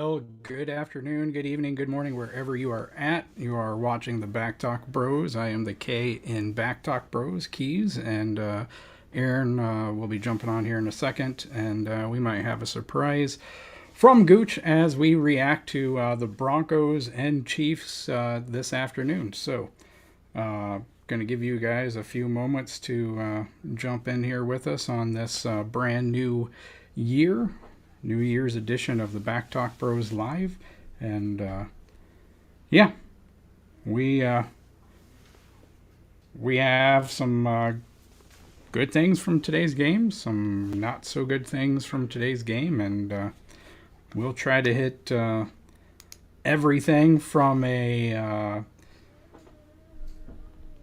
Well, good afternoon, good evening, good morning, wherever you are at. You are watching the BAK Talk Bros. I am the K in BAK Talk Bros, Keas, and Aaron will be jumping on here in a second, and we might have a surprise from Gooch as we react to the Broncos and Chiefs this afternoon. So, going to give you guys a few moments to jump in here with us on this brand new year. New Year's edition of the BAK Talk Bros Live. And yeah, we have some good things from today's game, some not so good things from today's game, and we'll try to hit everything from a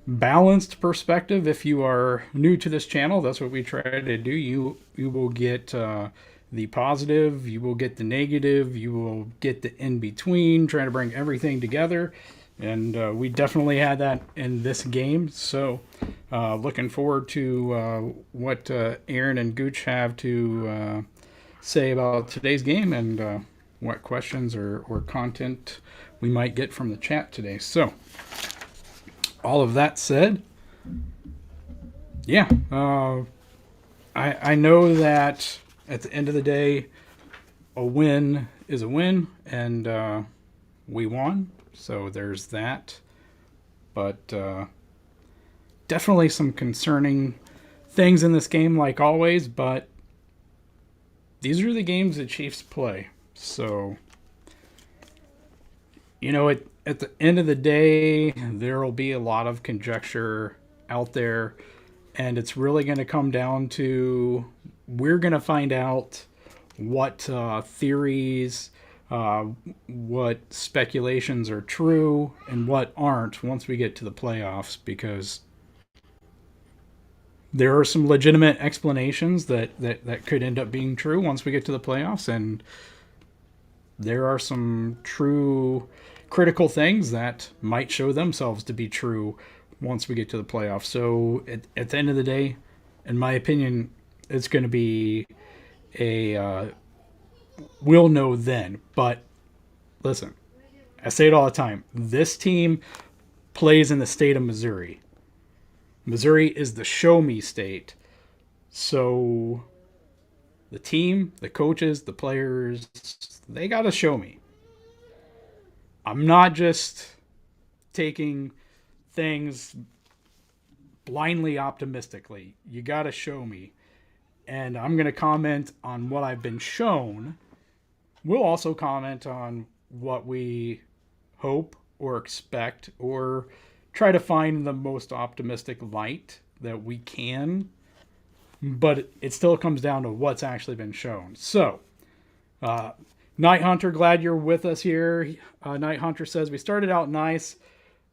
balanced perspective. If you are new to this channel, that's what we try to do. You will get the positive, you will get the negative, you will get the in between, trying to bring everything together. And we definitely had that in this game. So looking forward to what Aaron and Gooch have to say about today's game and what questions or content we might get from the chat today. So all of that said, yeah, I know that at the end of the day, a win is a win, and we won. So there's that. But definitely some concerning things in this game, like always. But these are the games that Chiefs play. So, you know, at the end of the day, there will be a lot of conjecture out there. And it's really going to come down to, we're going to find out what theories, what speculations are true and what aren't once we get to the playoffs, because there are some legitimate explanations that could end up being true once we get to the playoffs, and there are some true critical things that might show themselves to be true once we get to the playoffs. So at the end of the day, in my opinion, it's going to be we'll know then. But listen, I say it all the time. This team plays in the state of Missouri. Missouri is the show me state. So the team, the coaches, the players, they got to show me. I'm not just taking things blindly optimistically. You got to show me. And I'm going to comment on what I've been shown. We'll also comment on what we hope or expect, or try to find the most optimistic light that we can. But it still comes down to what's actually been shown. So, Night Hunter, glad you're with us here. Night Hunter says, we started out nice.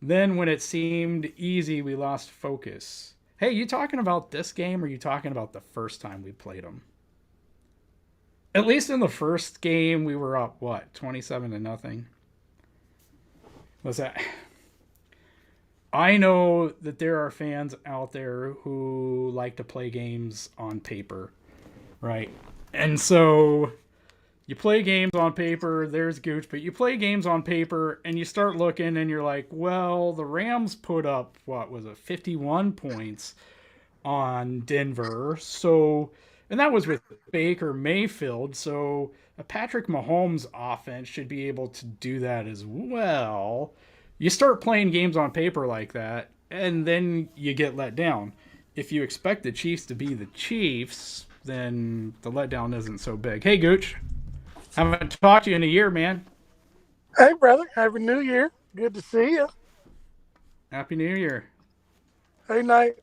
Then when it seemed easy, we lost focus. Hey, you talking about this game, or are you talking about the first time we played them? At least in the first game, we were up, what, 27-0? What's that? I know that there are fans out there who like to play games on paper, right? And so you play games on paper, there's Gooch, but you play games on paper and you start looking and you're like, well, the Rams put up, what was it, 51 points on Denver. So, and that was with Baker Mayfield. So a Patrick Mahomes offense should be able to do that as well. You start playing games on paper like that, and then you get let down. If you expect the Chiefs to be the Chiefs, then the letdown isn't so big. Hey, Gooch. Haven't talked to you in a year, man. Hey, brother. Happy New Year. Good to see you. Happy New Year. Hey, Night.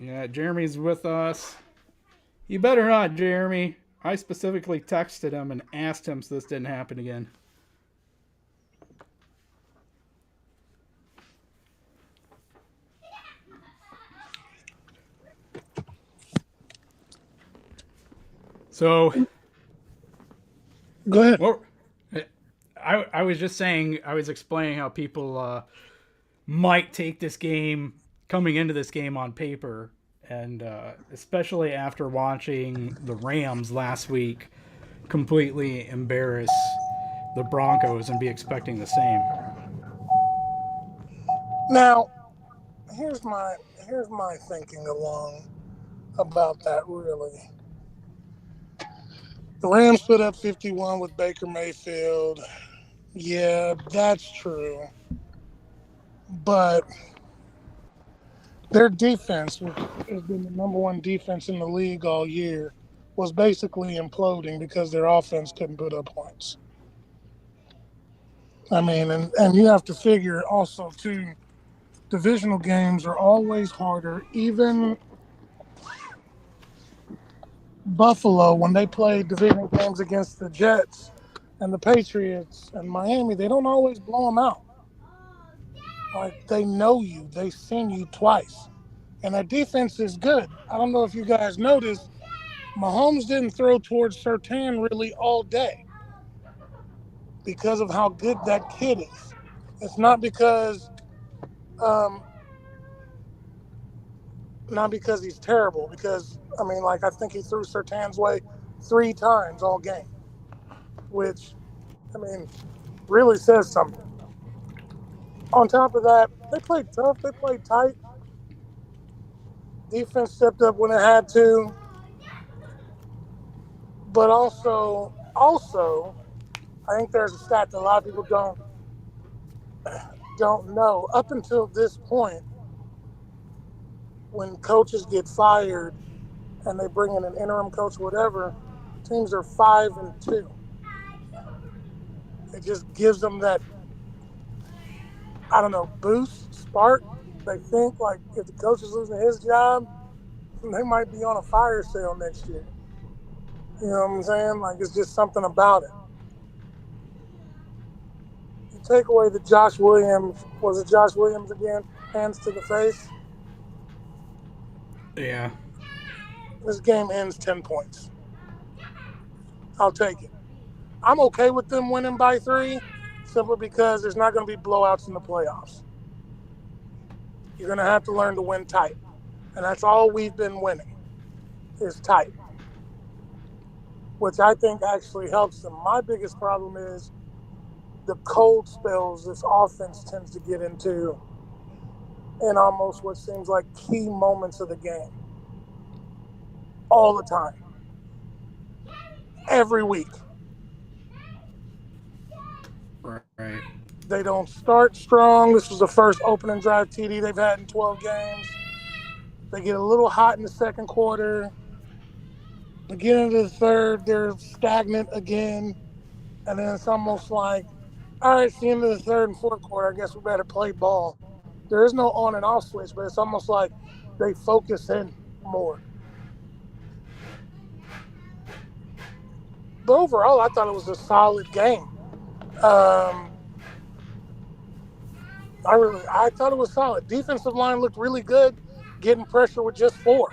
Yeah, Jeremy's with us. You better not, Jeremy. I specifically texted him and asked him so this didn't happen again. So, go ahead. Well, I was just saying, I was explaining how people might take this game, coming into this game on paper, and especially after watching the Rams last week completely embarrass the Broncos and be expecting the same. Now, here's my here's my thinking along about that. Really, the Rams put up 51 with Baker Mayfield. Yeah, that's true, but their defense, which has been the number one defense in the league all year, was basically imploding because their offense couldn't put up points. I mean, and you have to figure also too, divisional games are always harder. Even Buffalo, when they play division games against the Jets and the Patriots and Miami, they don't always blow them out. Like, they know you, they've seen you twice, and their defense is good. I don't know if you guys noticed, Mahomes didn't throw towards Surtain really all day because of how good that kid is. It's um, not because he's terrible. Because I mean, like, I think he threw Surtain's way 3 times all game, which, I mean, really says something. On top of that, they played tough. They played tight. Defense stepped up when it had to, but also, I think there's a stat that a lot of people don't know. Up until this point, when coaches get fired and they bring in an interim coach, whatever, teams are 5-2. It just gives them that, I don't know, boost, spark. They think, like, if the coach is losing his job, they might be on a fire sale next year. You know what I'm saying? Like, it's just something about it. You take away the Josh Williams, was it Josh Williams again? Hands to the face. Yeah. This game ends 10 points. I'll take it. I'm okay with them winning by 3, simply because there's not going to be blowouts in the playoffs. You're going to have to learn to win tight. And that's all we've been winning, is tight, which I think actually helps them. My biggest problem is the cold spells this offense tends to get into in almost what seems like key moments of the game. All the time. Every week. Right. They don't start strong. This was the first opening drive TD they've had in 12 games. They get a little hot in the second quarter. Beginning of the third, they're stagnant again. And then it's almost like, all right, it's the end of the third and fourth quarter. I guess we better play ball. There is no on and off switch, but it's almost like they focus in more. But overall, I thought it was a solid game. I thought it was solid. Defensive line looked really good, getting pressure with just 4.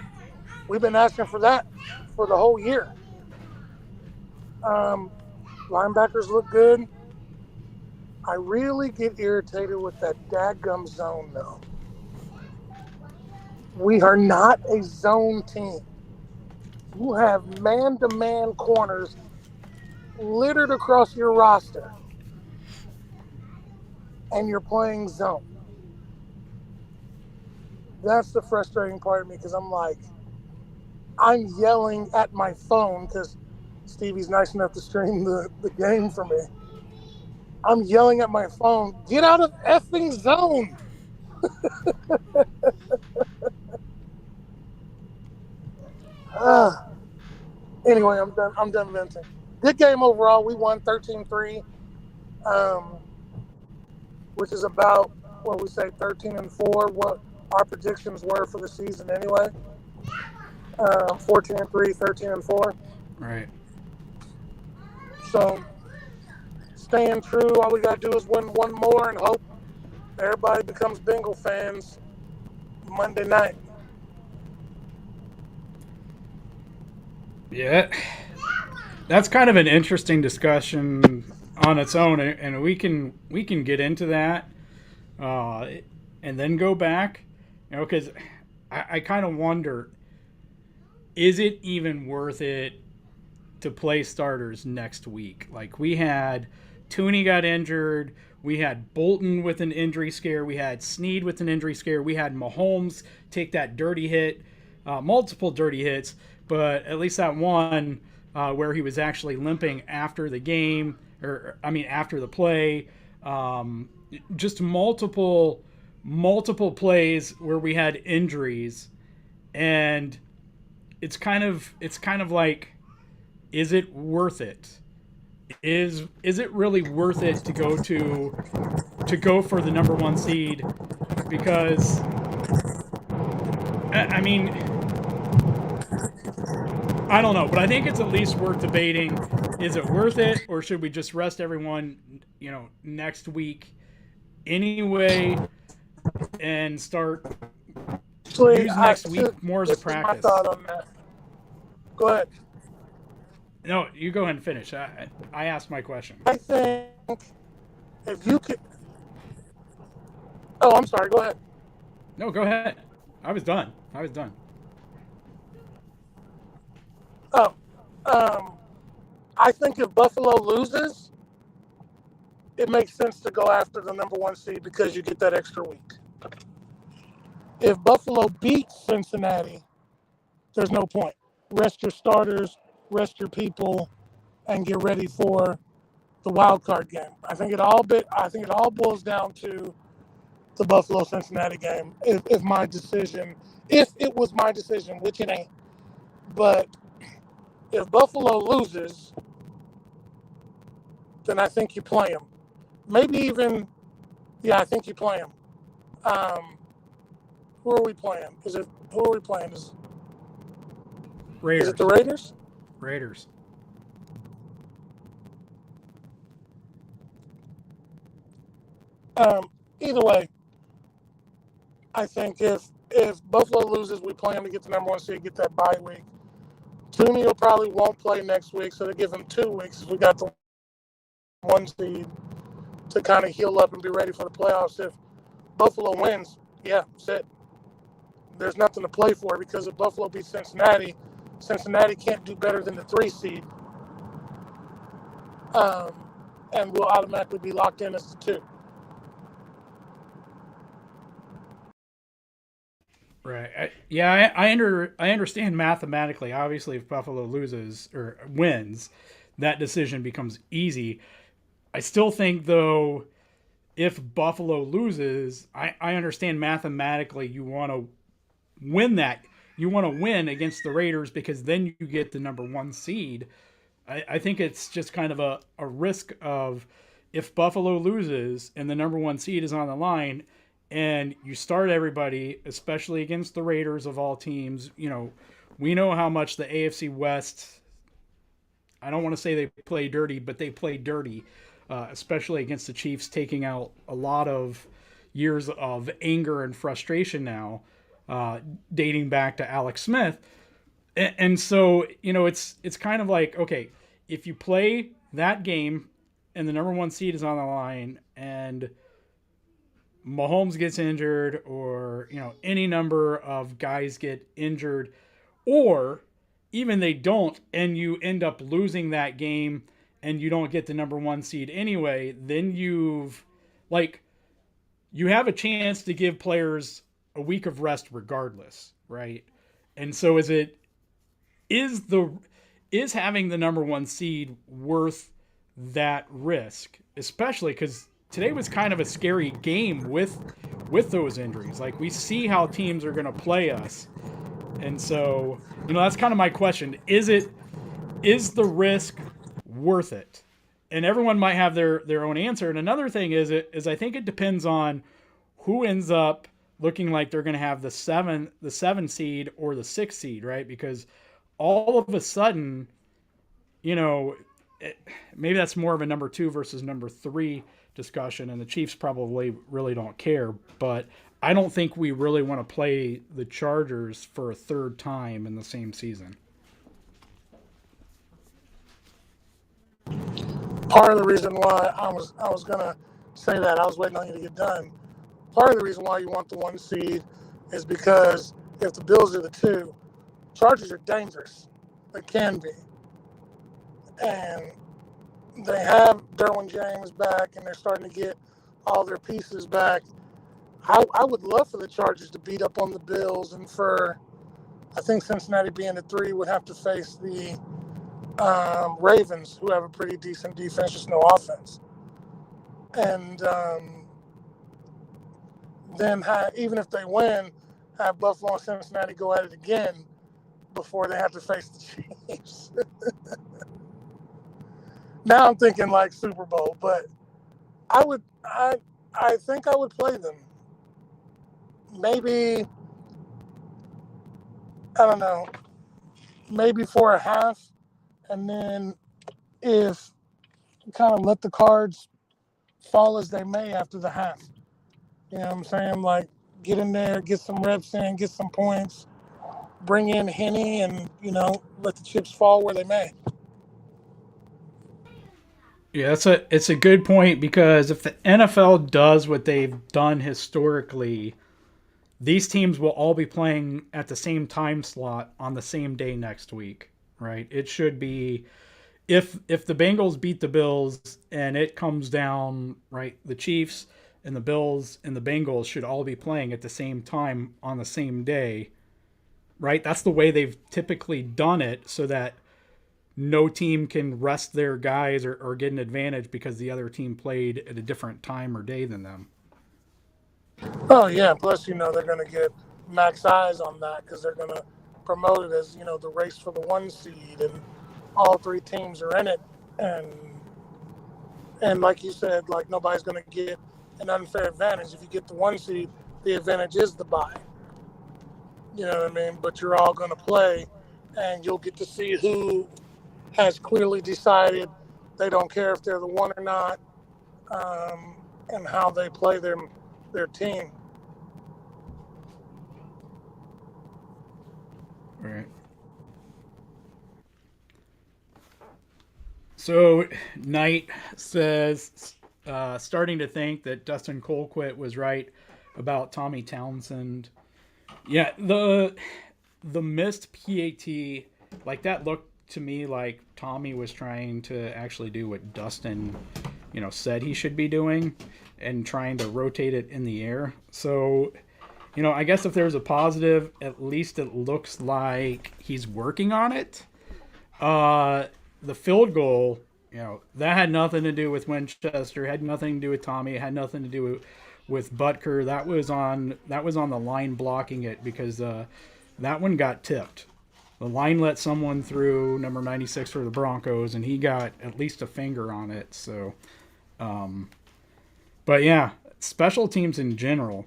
We've been asking for that for the whole year. Linebackers look good. I really get irritated with that dadgum zone, though. We are not a zone team. You have man-to-man corners littered across your roster, and you're playing zone. That's the frustrating part of me, because I'm yelling at my phone because Stevie's nice enough to stream the game for me. I'm yelling at my phone, get out of effing zone. Anyway, I'm done venting. Good game overall. We won 13-3, which is about, what we say, 13-4, what our predictions were for the season anyway. 14-3, 13-4. Right. So, staying true, all we got to do is win one more and hope everybody becomes Bengal fans Monday night. Yeah. That's kind of an interesting discussion on its own, and we can get into that and then go back, because I kind of wonder, is it even worth it to play starters next week? Like, we had Tooney got injured. We had Bolton with an injury scare. We had Snead with an injury scare. We had Mahomes take that dirty hit, multiple dirty hits, but at least that one where he was actually limping after the game, or I mean, after the play. Just multiple plays where we had injuries, and it's kind of like, is it worth it? Is it really worth it to go for the number one seed? Because I mean, I don't know, but I think it's at least worth debating. Is it worth it, or should we just rest everyone, next week anyway, and start use next week more as a practice? My thought on that. Go ahead. No, you go ahead and finish. I asked my question. I think if you could. Oh, I'm sorry. Go ahead. No, go ahead. I was done. Oh, I think if Buffalo loses, it makes sense to go after the number one seed because you get that extra week. If Buffalo beats Cincinnati, there's no point. Rest your starters, rest your people, and get ready for the wild card game. I think it all boils down to the Buffalo Cincinnati game. If it was my decision, which it ain't, but if Buffalo loses, then I think you play them. Maybe even, I think you play them. Who are we playing? Who are we playing? Raiders. Is it the Raiders? Raiders. Either way, I think if Buffalo loses, we play them to get the number one seed, get that bye week. Tooney probably won't play next week, so they give him 2 weeks. We got the one seed to kind of heal up and be ready for the playoffs. If Buffalo wins, that's it. There's nothing to play for because if Buffalo beats Cincinnati, Cincinnati can't do better than the 3 seed. And we'll automatically be locked in as the 2. Right. I understand mathematically. Obviously, if Buffalo loses or wins, that decision becomes easy. I still think, though, if Buffalo loses, I understand mathematically you want to win that. You want to win against the Raiders because then you get the number one seed. I think it's just kind of a risk of, if Buffalo loses and the number one seed is on the line, and you start everybody, especially against the Raiders of all teams, we know how much the AFC West, I don't want to say they play dirty, but they play dirty, especially against the Chiefs, taking out a lot of years of anger and frustration now, dating back to Alex Smith. And so, it's kind of like, okay, if you play that game and the number one seed is on the line and Mahomes gets injured, or any number of guys get injured, or even they don't, and you end up losing that game and you don't get the number one seed anyway, then you have a chance to give players a week of rest regardless, right? And so is having the number one seed worth that risk, especially because today was kind of a scary game with those injuries. Like, we see how teams are going to play us. And so, that's kind of my question. Is the risk worth it? And everyone might have their own answer. And another thing is I think it depends on who ends up looking like they're going to have the 7 seed or the 6 seed, right? Because all of a sudden, maybe that's more of a number 2 versus number 3 discussion, and the Chiefs probably really don't care, but I don't think we really want to play the Chargers for a third time in the same season. Part of the reason why I was gonna say that, I was waiting on you to get done. Part of the reason why you want the 1 seed is because if the Bills are the 2, Chargers are dangerous. They can be. And they have Derwin James back, and they're starting to get all their pieces back. I would love for the Chargers to beat up on the Bills, and I think Cincinnati being the 3 would have to face the Ravens, who have a pretty decent defense, just no offense. And then even if they win, have Buffalo and Cincinnati go at it again before they have to face the Chiefs. Now I'm thinking like Super Bowl, but I think I would play them. Maybe, I don't know, maybe for a half, and then if kind of let the cards fall as they may after the half. You know what I'm saying? Like, get in there, get some reps in, get some points, bring in Henny, and, let the chips fall where they may. Yeah, it's a good point, because if the NFL does what they've done historically, these teams will all be playing at the same time slot on the same day next week, right? It should be, if the Bengals beat the Bills and it comes down, right, the Chiefs and the Bills and the Bengals should all be playing at the same time on the same day, right? That's the way they've typically done it, so that no team can rest their guys or get an advantage because the other team played at a different time or day than them. Oh, yeah. Plus, they're going to get max eyes on that because they're going to promote it as, the race for the 1 seed, and all 3 teams are in it. And like you said, like, nobody's going to get an unfair advantage. If you get the 1 seed, the advantage is the bye. You know what I mean? But you're all going to play, and you'll get to see who has clearly decided they don't care if they're the 1 or not, and how they play their team. Right. So Knight says, starting to think that Dustin Colquitt was right about Tommy Townsend. Yeah, the missed PAT, like, that looked to me like Tommy was trying to actually do what Dustin, said he should be doing, and trying to rotate it in the air. So, I guess if there's a positive, at least it looks like he's working on it. The field goal, that had nothing to do with Winchester, had nothing to do with Tommy, it had nothing to do with Butker. That was on the line blocking it, because that one got tipped. The line let someone through, number 96 for the Broncos, and he got at least a finger on it. So, but yeah, special teams in general,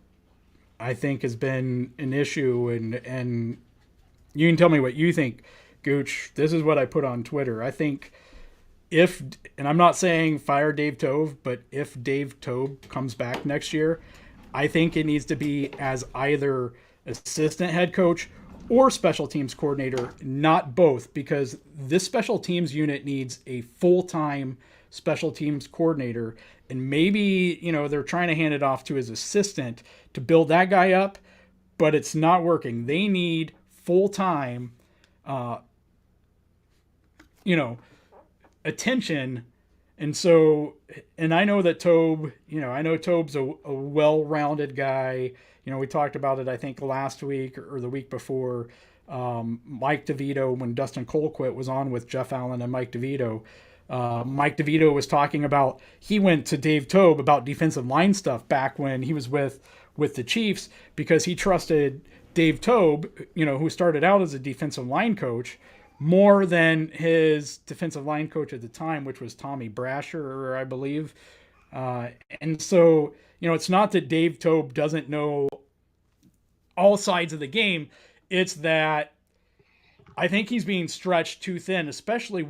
I think, has been an issue, and you can tell me what you think, Gooch. This is what I put on Twitter. I think and I'm not saying fire Dave Tobe, but if Dave Tobe comes back next year, I think it needs to be as either assistant head coach or special teams coordinator, not both, because this special teams unit needs a full-time special teams coordinator. And maybe, they're trying to hand it off to his assistant to build that guy up, but it's not working. They need full-time, attention. And so, and I know that Tobe, Tobe's a well-rounded guy. We talked about it, I think, last week or the week before. Mike DeVito, when Dustin Colquitt was on with Jeff Allen and Mike DeVito, Mike DeVito was talking about, he went to Dave Tobe about defensive line stuff back when he was with the Chiefs, because he trusted Dave Tobe, who started out as a defensive line coach, more than his defensive line coach at the time, which was Tommy Brasher, I believe. And so, it's not that Dave Tobe doesn't know all sides of the game. It's that I think he's being stretched too thin, especially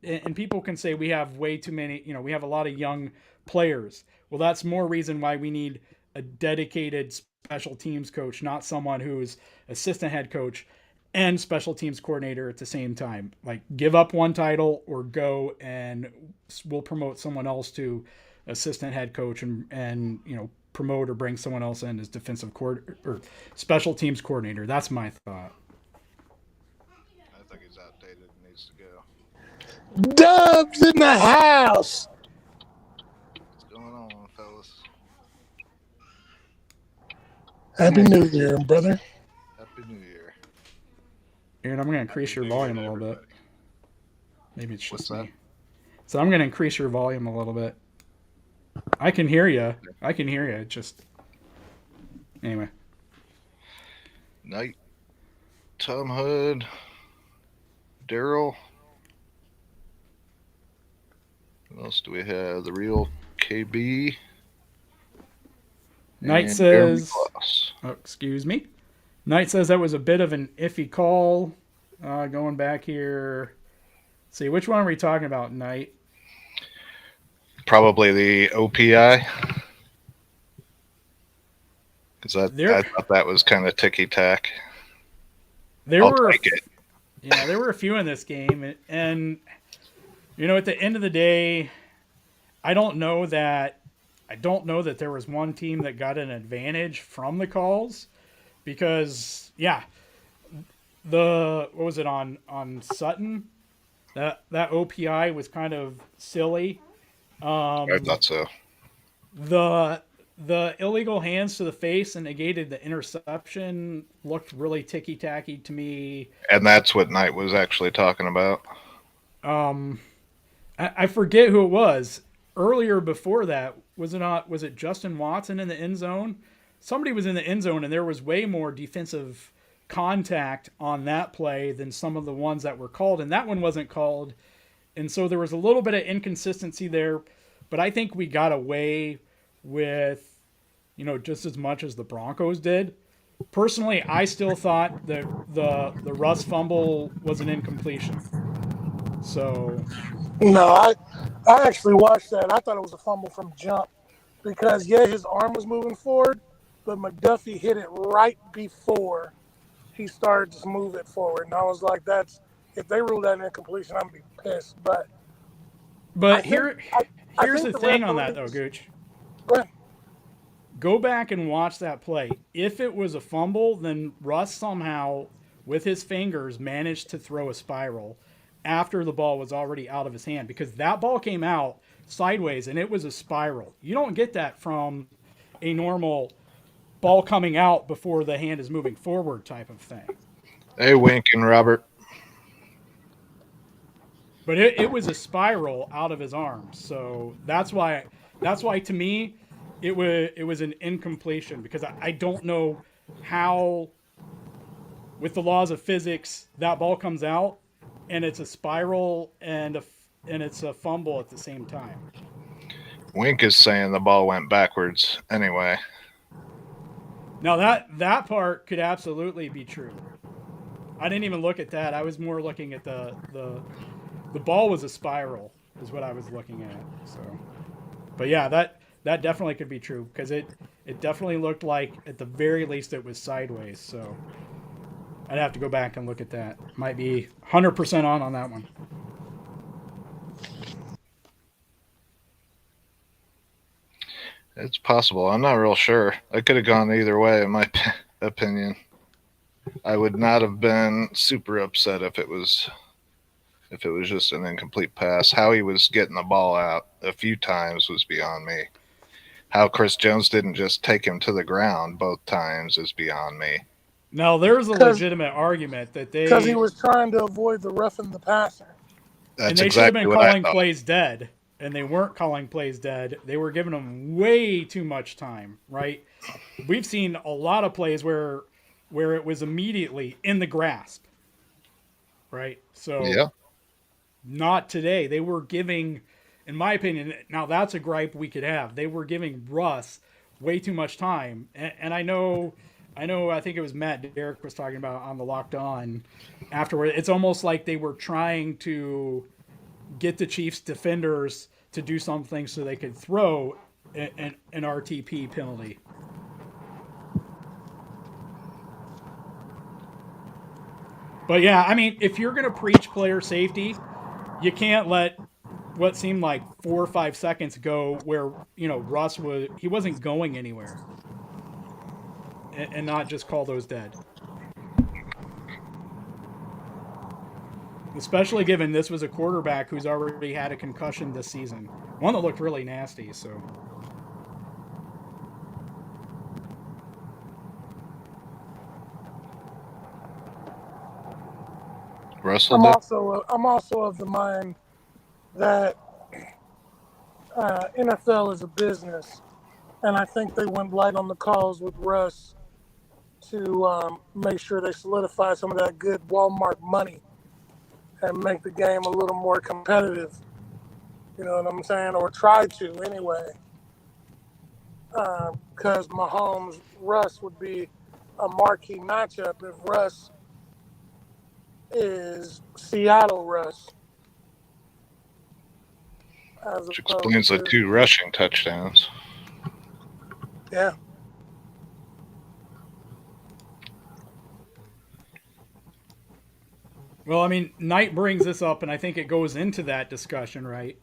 and people can say we have way too many, we have a lot of young players. Well, that's more reason why we need a dedicated special teams coach, not someone who's assistant head coach and special teams coordinator at the same time. Like, give up one title or go, and we'll promote someone else to assistant head coach and promote or bring someone else in as defensive or special teams coordinator. That's my thought. I think he's outdated and needs to go. Dubs in the house. What's going on, fellas? Happy New Year, brother. Happy New Year. Aaron, I'm going to increase Happy your New Year volume to a little bit. everybody. Maybe it's What's just that? me. So I'm going to increase your volume a little bit. I can hear you. I can hear you. It just anyway. Knight, Tom Hood, Daryl. What else do we have? The real KB. Knight And Jeremy says, Kloss. oh, excuse me. Knight says that was a bit of an iffy call. Going back here. See, which one are we talking about, Knight? Probably the OPI. Because I thought that was kind of ticky tack. I'll take it. Yeah, there were a few in this game, and you know, at the end of the day, I don't know that there was one team that got an advantage from the calls, because what was it on Sutton? That OPI was kind of silly. I thought so. The illegal hands to the face and negated the interception looked really ticky tacky to me. And that's what Knight was actually talking about. I forget who it was. Earlier before that, was it Justin Watson in the end zone? Somebody was in the end zone, and there was way more defensive contact on that play than some of the ones that were called, and that one wasn't called. And so there was a little bit of inconsistency there, but I think we got away with, you know, just as much as the Broncos did. Personally, I still thought that the Russ fumble was an incompletion. So No, I actually watched that. I thought it was a fumble from jump because his arm was moving forward, but McDuffie hit it right before he started to move it forward, and I was like, if they rule that an incompletion, I'm gonna be pissed. But here's the thing on that though, Gooch. Go back and watch that play. If it was a fumble, then Russ somehow, with his fingers, managed to throw a spiral after the ball was already out of his hand, because that ball came out sideways and it was a spiral. You don't get that from a normal ball coming out before the hand is moving forward type of thing. Hey, winking, Robert. But it was a spiral out of his arms, so that's why to me it was an incompletion, because I don't know how, with the laws of physics, that ball comes out and it's a spiral and it's a fumble at the same time. Wink is saying the ball went backwards anyway. Now that part could absolutely be true. I didn't even look at that. I was more looking at the ball was a spiral is what I was looking at. So, but yeah, that definitely could be true, because it definitely looked like at the very least it was sideways. So I'd have to go back and look at that. Might be 100% on that one. It's possible. I'm not real sure. I could have gone either way, in my opinion. I would not have been super upset if it was just an incomplete pass. How he was getting the ball out a few times was beyond me. How Chris Jones didn't just take him to the ground both times is beyond me. Now, there's a legitimate argument that because he was trying to avoid the roughing the passer. That's and they exactly should have been what calling I thought. plays dead, and they weren't calling plays dead. They were giving them way too much time, right? We've seen a lot of plays where it was immediately in the grasp, right? So Yeah. Not today. They were giving, in my opinion, now that's a gripe we could have. They were giving Russ way too much time. And I know, I think it was Matt Derrick was talking about on the Locked On afterward. It's almost like they were trying to get the Chiefs defenders to do something so they could throw an RTP penalty. But yeah, I mean, if you're going to preach player safety, you can't let what seemed like 4 or 5 seconds ago, where Russ wasn't going anywhere, and not just call those dead. Especially given this was a quarterback who's already had a concussion this season, one that looked really nasty. So. Russell I'm did. also of the mind that NFL is a business, and I think they went light on the calls with Russ to make sure they solidify some of that good Walmart money and make the game a little more competitive. You know what I'm saying? Or try to anyway. Because Mahomes Russ would be a marquee matchup if Russ is Seattle Russ. Which explains the 2 rushing touchdowns. Yeah. Well, I mean, Knight brings this up, and I think it goes into that discussion, right?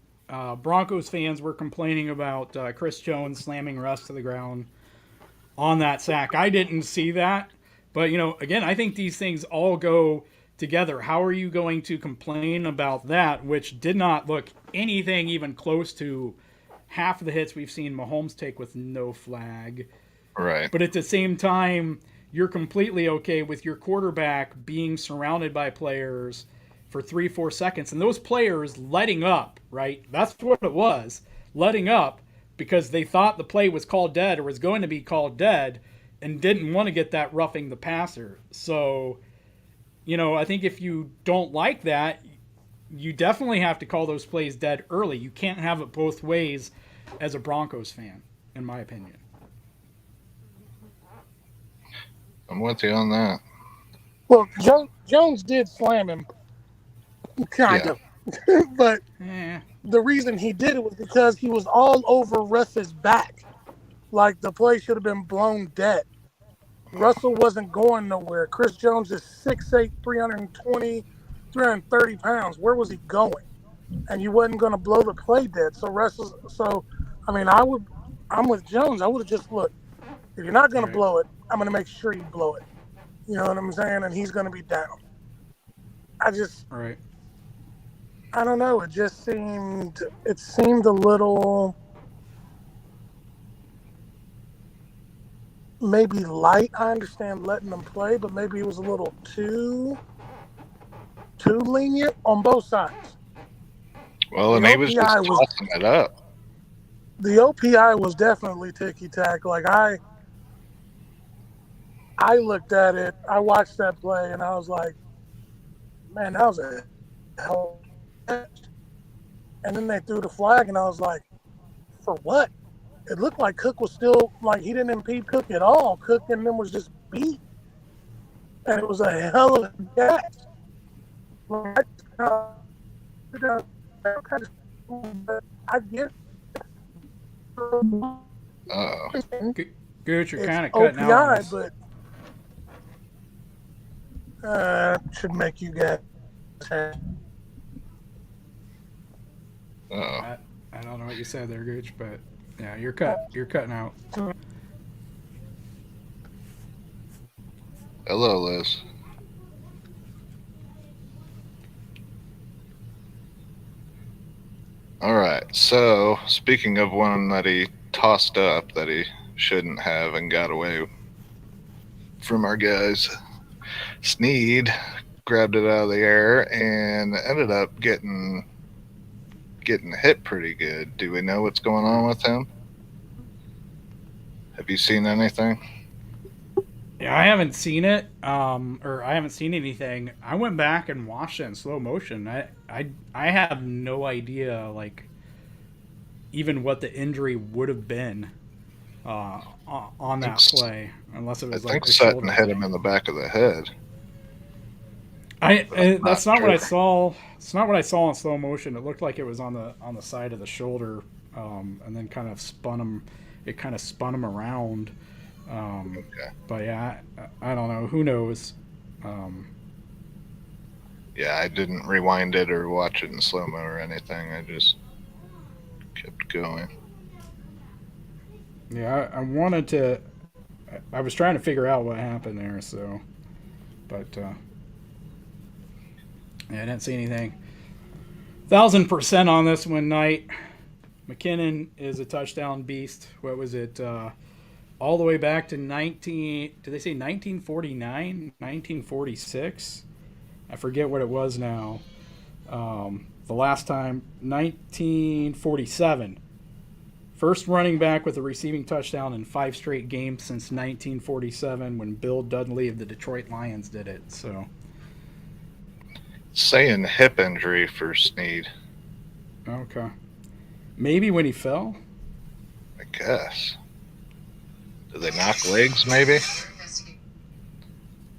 Broncos fans were complaining about Chris Jones slamming Russ to the ground on that sack. I didn't see that, but again, I think these things all go together. How are you going to complain about that, which did not look anything even close to half of the hits we've seen Mahomes take with no flag? Right. But at the same time, you're completely okay with your quarterback being surrounded by players for 3-4 seconds, and those players letting up, right? That's what it was, letting up, because they thought the play was called dead or was going to be called dead and didn't want to get that roughing the passer. So, I think if you don't like that, you definitely have to call those plays dead early. You can't have it both ways as a Broncos fan, in my opinion. I'm with you on that. Well, Jones did slam him, kind of. But the reason he did it was because he was all over Russ's back. Like, the play should have been blown dead. Russell wasn't going nowhere. Chris Jones is 6'8", 320, 330 pounds. Where was he going? And you wasn't going to blow the play dead. I'm with Jones. I would have just looked. If you're not going to blow it, I'm going to make sure you blow it. You know what I'm saying? And he's going to be down. I don't know. It seemed a little maybe light. I understand letting them play, but maybe it was a little too lenient on both sides. Well, and he was just tossing it up. The OPI was definitely ticky-tack. Like, I looked at it, I watched that play, and I was like, man, that was a hell of a catch. And then they threw the flag, and I was like, for what? It looked like Cook was still, like, he didn't impede Cook at all. Cook and them was just beat. And it was a hell of a catch. I get it. Good, you're kind of cutting out. OPI, but should make you guys. I don't know what you said there, Gooch, but yeah, you're cutting out. Hello, Liz. All right. So, speaking of one that he tossed up that he shouldn't have and got away from our guys, Snead grabbed it out of the air and ended up getting hit pretty good. Do we know what's going on with him? Have you seen anything? Yeah, I haven't seen it, or I haven't seen anything. I went back and watched it in slow motion. I have no idea, like, even what the injury would have been on that play, unless it was I think Sutton hit him in the back of the head. That's not what I saw. It's not what I saw in slow motion. It looked like it was on the side of the shoulder, and then kind of spun him. It kind of spun him around. Okay. But yeah, I don't know. Who knows? Yeah, I didn't rewind it or watch it in slow mo or anything. I just kept going. Yeah, I wanted to. I was trying to figure out what happened there, so. But, yeah, I didn't see anything. 1,000% on this one, Knight. McKinnon is a touchdown beast. What was it? All the way back to 19. Did they say 1949? 1946? I forget what it was now. The last time, 1947. First running back with a receiving touchdown in 5 straight games since 1947 when Bill Dudley of the Detroit Lions did it. So, Saying hip injury for Snead. okay. Maybe when he fell? I guess. Did they knock legs, maybe?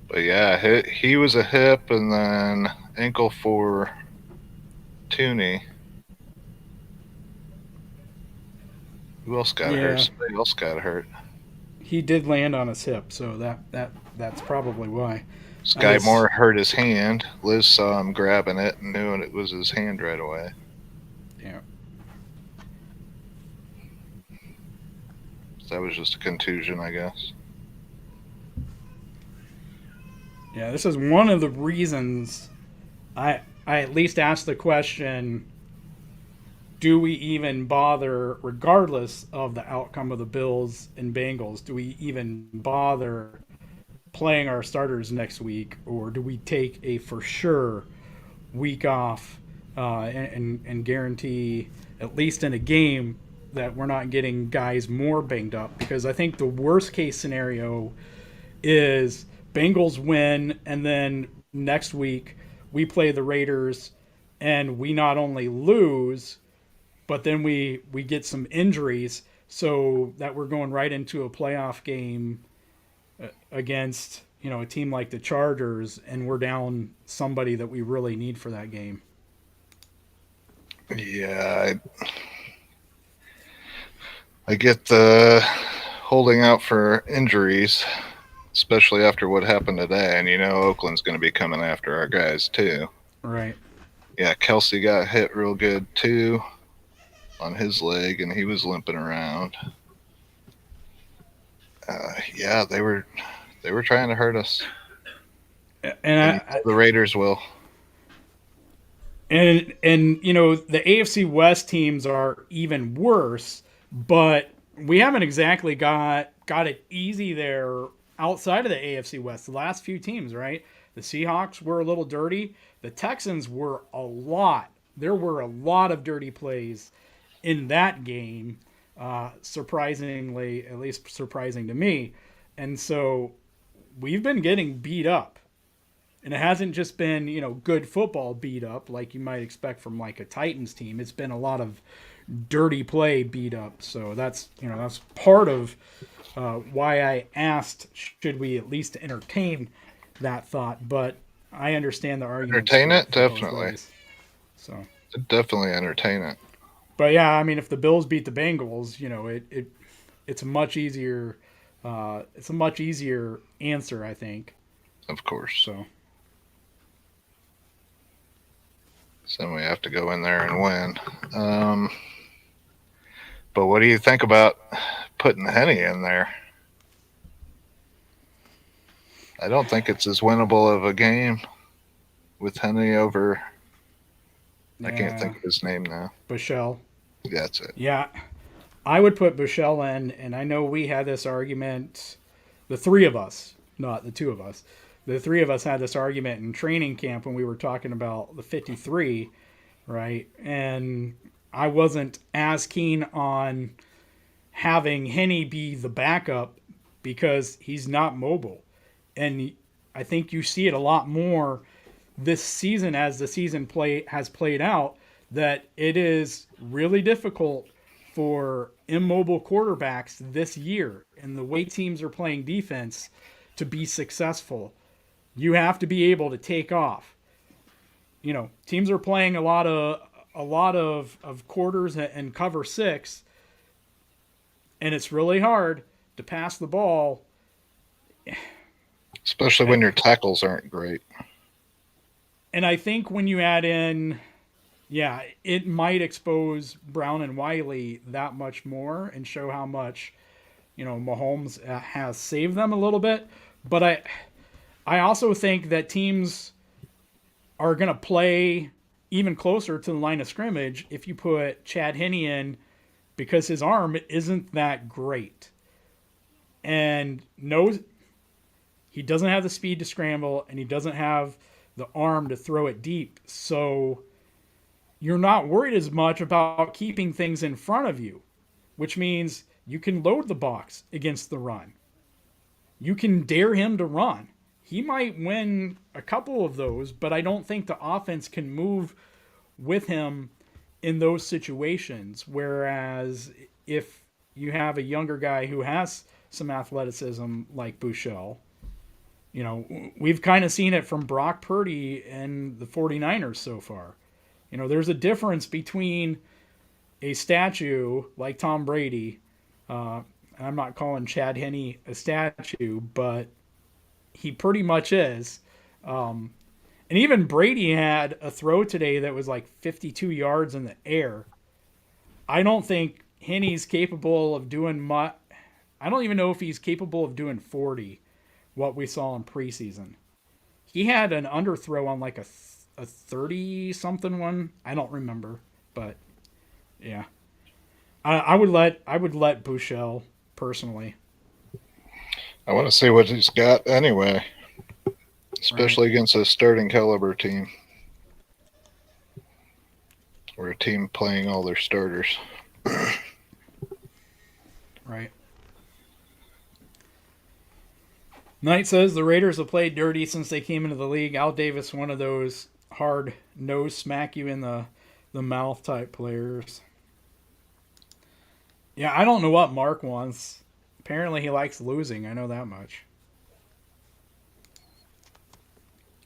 But yeah, he was a hip and then ankle for Tooney. Who else got hurt? Somebody else got hurt. He did land on his hip, so that's probably why. Sky Moore hurt his hand. Liz saw him grabbing it and knew it was his hand right away. Yeah. So that was just a contusion, I guess. Yeah, this is one of the reasons I at least asked the question, do we even bother, regardless of the outcome of the Bills and Bengals, do we even bother playing our starters next week, or do we take a for sure week off and guarantee, at least in a game, that we're not getting guys more banged up? Because I think the worst case scenario is Bengals win, and then next week we play the Raiders, and we not only lose, but then we get some injuries, so that we're going right into a playoff game against, you know, a team like the Chargers, and we're down somebody that we really need for that game. Yeah, I get the holding out for injuries, especially after what happened today. And you know Oakland's going to be coming after our guys too. Right. Yeah, Kelsey got hit real good too on his leg, and he was limping around. Yeah, they were trying to hurt us, and the Raiders will. And you know, the AFC West teams are even worse, but we haven't exactly got it easy there outside of the AFC West. The last few teams, right? The Seahawks were a little dirty. The Texans were a lot. There were a lot of dirty plays in that game, surprisingly, at least surprising to me. And so we've been getting beat up. And it hasn't just been, you know, good football beat up like you might expect from like a Titans team. It's been a lot of dirty play beat up. So that's, you know, that's part of why I asked, should we at least entertain that thought? But I understand the argument. Entertain it, definitely. So definitely entertain it. But yeah, I mean, if the Bills beat the Bengals, you know, it's a much easier answer, I think. Of course. So we have to go in there and win. But what do you think about putting Henny in there? I don't think it's as winnable of a game with Henny over. I can't think of his name now. Bushell. That's it. Yeah. I would put Bushell in, and I know we had this argument, the three of us, not the two of us. The three of us had this argument in training camp when we were talking about the 53, right? And I wasn't as keen on having Henny be the backup because he's not mobile. And I think you see it a lot more this season as the season has played out, that it is really difficult for immobile quarterbacks this year, and the way teams are playing defense, to be successful. You have to be able to take off. You know, teams are playing a lot of quarters and cover six, and it's really hard to pass the ball. Especially when your tackles aren't great. And I think when you add in yeah, it might expose Brown and Wiley that much more and show how much, Mahomes has saved them a little bit. But I also think that teams are going to play even closer to the line of scrimmage if you put Chad Henne in because his arm isn't that great. And no, he doesn't have the speed to scramble and he doesn't have the arm to throw it deep. So you're not worried as much about keeping things in front of you, which means you can load the box against the run. You can dare him to run. He might win a couple of those, but I don't think the offense can move with him in those situations. Whereas if you have a younger guy who has some athleticism like Bouchel, we've kind of seen it from Brock Purdy and the 49ers so far. There's a difference between a statue like Tom Brady. I'm not calling Chad Henne a statue, but he pretty much is. And even Brady had a throw today that was like 52 yards in the air. I don't think Henne's capable of doing much. I don't even know if he's capable of doing 40, what we saw in preseason. He had an underthrow on like a 30 something one. I don't remember, but yeah. I would let Bouchel personally. I want to see what he's got anyway, especially Right. against a starting caliber team or a team playing all their starters. Right. Knight says the Raiders have played dirty since they came into the league. Al Davis, one of those hard nose smack you in the mouth type players. Yeah, I don't know what Mark wants. Apparently he likes losing. I know that much.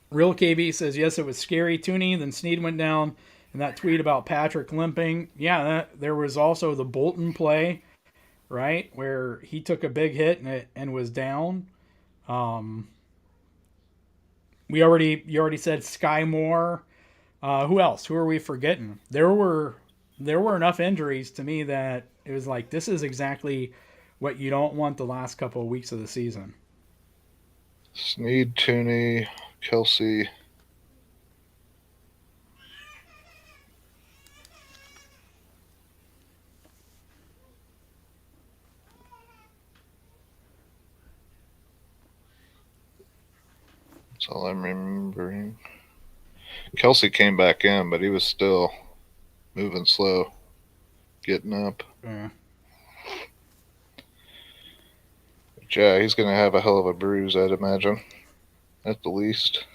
Real KB says yes, it was scary. Tooney, then Snead went down, and that tweet about Patrick limping. Yeah, there was also the Bolton play, right, where he took a big hit and was down. Um, you already said Sky Moore. Who else? Who are we forgetting? There were enough injuries to me that it was like this is exactly what you don't want the last couple of weeks of the season. Snead, Tooney, Kelsey. That's all I'm remembering. Kelsey came back in, but he was still moving slow, getting up. Yeah. But yeah, he's going to have a hell of a bruise, I'd imagine, at the least.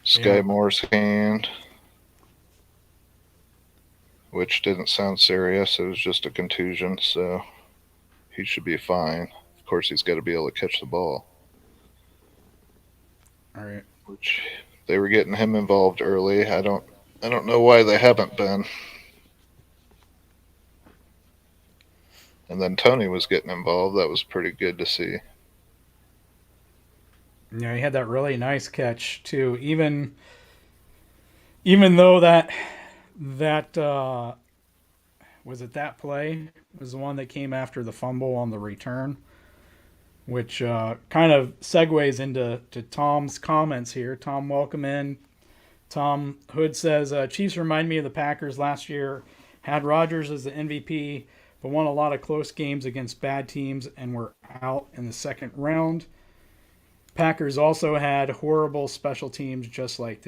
Sky Yeah. Moore's hand, which didn't sound serious. It was just a contusion, so he should be fine. Of course, he's got to be able to catch the ball, All right. which they were getting him involved early. I don't know why they haven't been. And then Tony was getting involved. That was pretty good to see. Yeah, he had that really nice catch too. Even though that was it that play was the one that came after the fumble on the return, which kind of segues into Tom's comments here. Tom, welcome in. Tom Hood says Chiefs remind me of the Packers last year. Had Rodgers as the MVP, but won a lot of close games against bad teams and were out in the second round. Packers also had horrible special teams, just like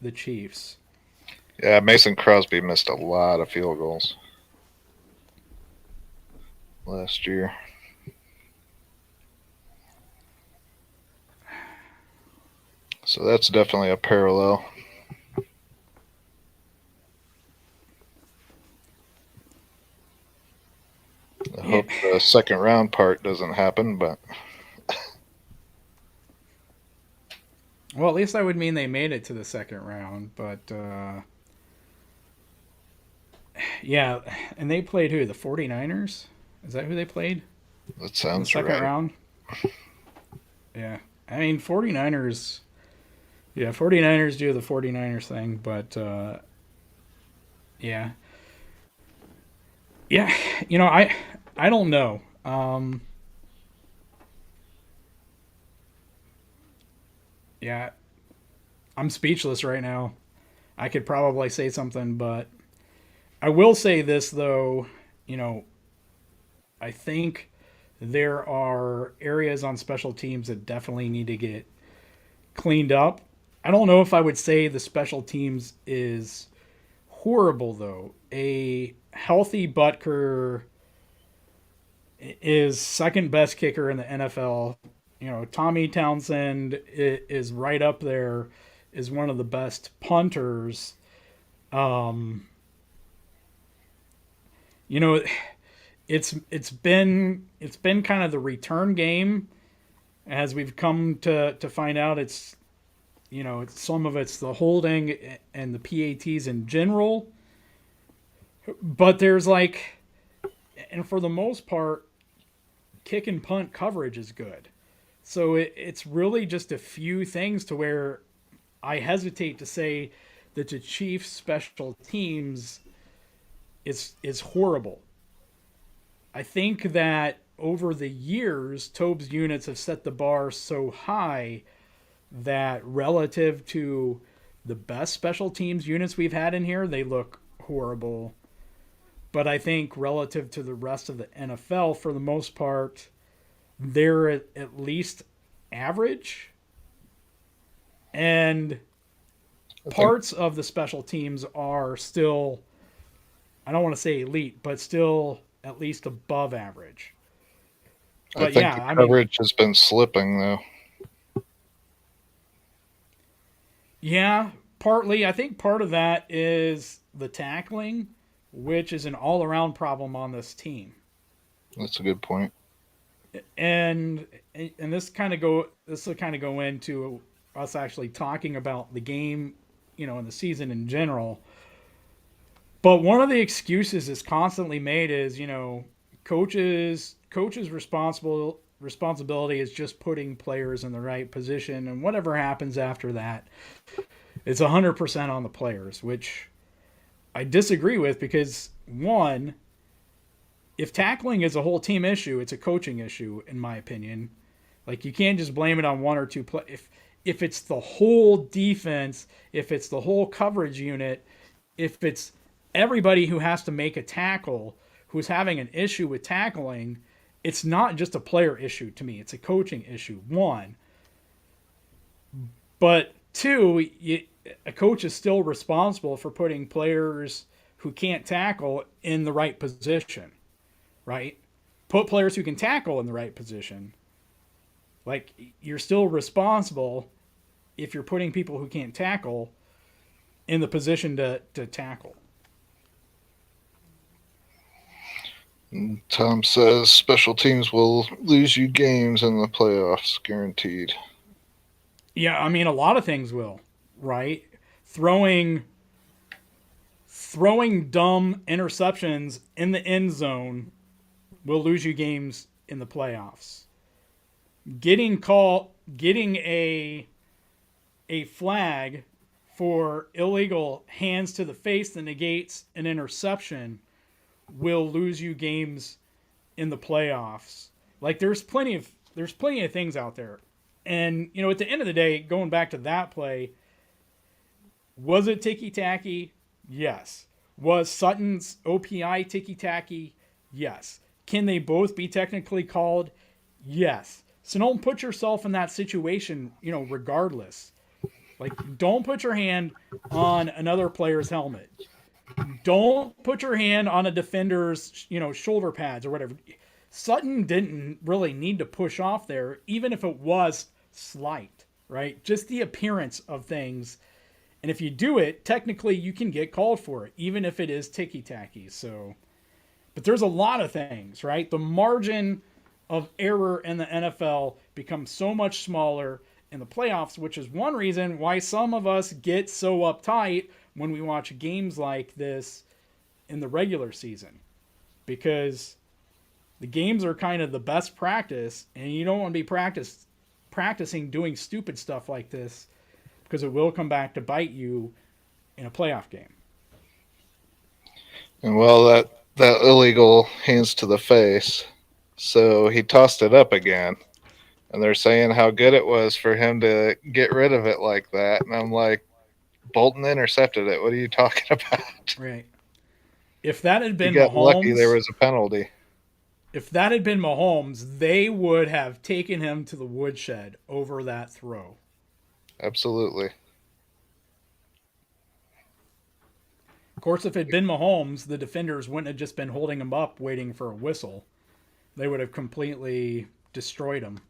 the Chiefs. Yeah, Mason Crosby missed a lot of field goals last year. So that's definitely a parallel. I hope the second round part doesn't happen, but Well, at least that would mean they made it to the second round. But yeah, and they played who? The 49ers? Is that who they played that in the sounds second right. round? Yeah. I mean, 49ers, Yeah, 49ers do the 49ers thing, but yeah. Yeah, I don't know. Yeah, I'm speechless right now. I could probably say something, but I will say this though, you know, I think there are areas on special teams that definitely need to get cleaned up. I don't know if I would say the special teams is horrible though. A healthy Butker is second best kicker in the NFL. Tommy Townsend is right up there, is one of the best punters. Um, you know, it's been kind of the return game, as we've come to find out. Some of it's the holding and the PATs in general, but there's and for the most part, kick and punt coverage is good. So it's really just a few things to where I hesitate to say that the Chiefs special teams is horrible. I think that over the years, Tobe's units have set the bar so high that relative to the best special teams units we've had in here, they look horrible. But I think relative to the rest of the NFL, for the most part, they're at least average. And parts of the special teams are still, I don't want to say elite, but still at least above average. But I think the coverage has been slipping, though. Yeah, partly. I think part of that is the tackling, which is an all-around problem on this team. That's a good point. And this will kind of go into us actually talking about the game, and the season in general. But one of the excuses that's constantly made is, coaches responsibility is just putting players in the right position, and whatever happens after that, it's 100% on the players, which I disagree with, because one, if tackling is a whole team issue, it's a coaching issue, in my opinion. Like, you can't just blame it on one or two if it's the whole defense, if it's the whole coverage unit, if it's everybody who has to make a tackle who's having an issue with tackling, it's not just a player issue to me. It's a coaching issue, one. But two, a coach is still responsible for putting players who can't tackle in the right position, right? Put players who can tackle in the right position. Like, you're still responsible if you're putting people who can't tackle in the position to tackle. Tom says special teams will lose you games in the playoffs, guaranteed. Yeah, I mean, a lot of things will, right? Throwing dumb interceptions in the end zone will lose you games in the playoffs. Getting a flag for illegal hands to the face that negates an interception will lose you games in the playoffs. Like, there's plenty of things out there. And, at the end of the day, going back to that play, was it ticky-tacky? Yes. Was Sutton's OPI ticky-tacky? Yes. Can they both be technically called? Yes. So don't put yourself in that situation, regardless. Like, don't put your hand on another player's helmet. Don't put your hand on a defender's, shoulder pads or whatever. Sutton didn't really need to push off there, even if it was slight, right? Just the appearance of things. And if you do it, technically you can get called for it, even if it is ticky-tacky. So, but there's a lot of things, right? The margin of error in the NFL becomes so much smaller in the playoffs, which is one reason why some of us get so uptight when we watch games like this in the regular season, because the games are kind of the best practice, and you don't want to be practicing doing stupid stuff like this because it will come back to bite you in a playoff game. And well, that illegal hands to the face. So he tossed it up again. And they're saying how good it was for him to get rid of it like that. And I'm like, Bolton intercepted it. What are you talking about? Right. If that had He been got lucky there Mahomes, was a penalty. if that had been Mahomes, they would have taken him to the woodshed over that throw. Absolutely. Of course, if it had been Mahomes, the defenders wouldn't have just been holding him up waiting for a whistle. They would have completely destroyed him.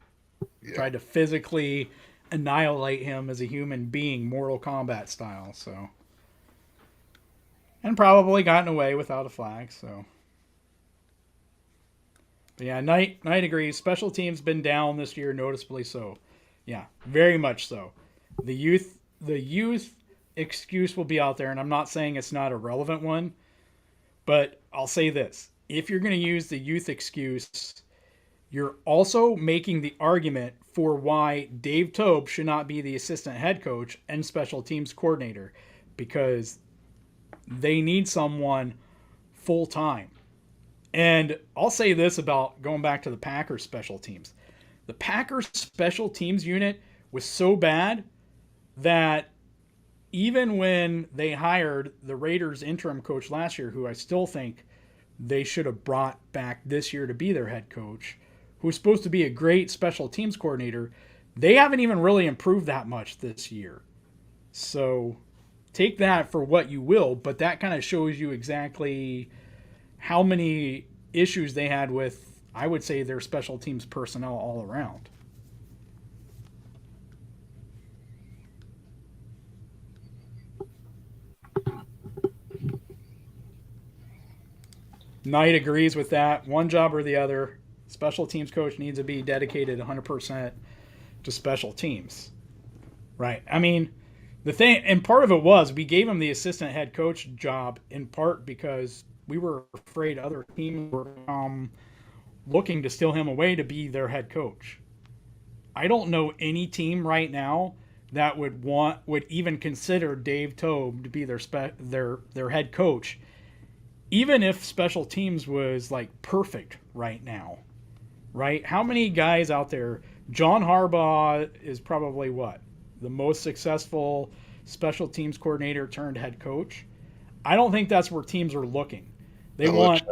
Yeah. Tried to physically annihilate him as a human being, Mortal Kombat style. So, and probably gotten away without a flag. So, but yeah, Knight agrees. Special teams been down this year, noticeably so. Yeah, very much so. The youth excuse will be out there, and I'm not saying it's not a relevant one, but I'll say this: if you're going to use the youth excuse, you're also making the argument for why Dave Tobe should not be the assistant head coach and special teams coordinator, because they need someone full time. And I'll say this about going back to the Packers special teams. The Packers special teams unit was so bad that even when they hired the Raiders interim coach last year, who I still think they should have brought back this year to be their head coach, who's supposed to be a great special teams coordinator, they haven't even really improved that much this year. So take that for what you will, but that kind of shows you exactly how many issues they had with, I would say, their special teams personnel all around. Knight agrees with that. One job or the other. Special teams coach needs to be dedicated 100% to special teams. Right. I mean, the thing, and part of it was we gave him the assistant head coach job in part because we were afraid other teams were looking to steal him away to be their head coach. I don't know any team right now that would even consider Dave Tobe to be their head coach, even if special teams was like perfect right now. Right? How many guys out there? John Harbaugh is probably what? The most successful special teams coordinator turned head coach. I don't think that's where teams are looking. They want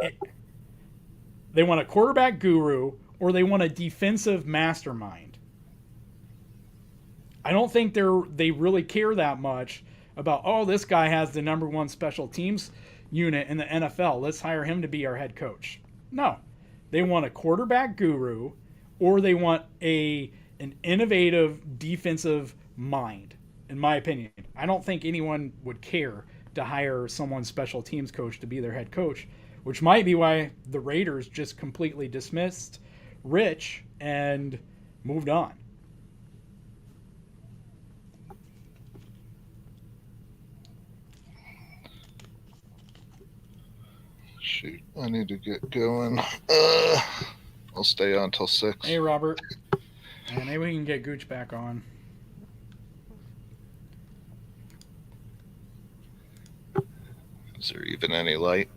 a quarterback guru, or they want a defensive mastermind. I don't think they really care that much about, oh, this guy has the number one special teams unit in the NFL. Let's hire him to be our head coach. No. They want a quarterback guru, or they want an innovative defensive mind, in my opinion. I don't think anyone would care to hire someone's special teams coach to be their head coach, which might be why the Raiders just completely dismissed Rich and moved on. Shoot, I need to get going. I'll stay on till 6. Hey, Robert. Yeah, maybe we can get Gooch back on. Is there even any light?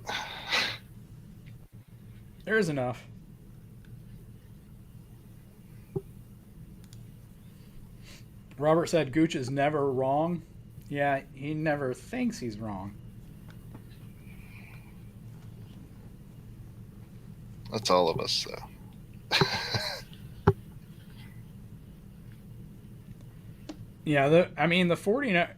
There's enough. Robert said Gooch is never wrong. Yeah, he never thinks he's wrong. That's all of us, though. Yeah, the 49ers.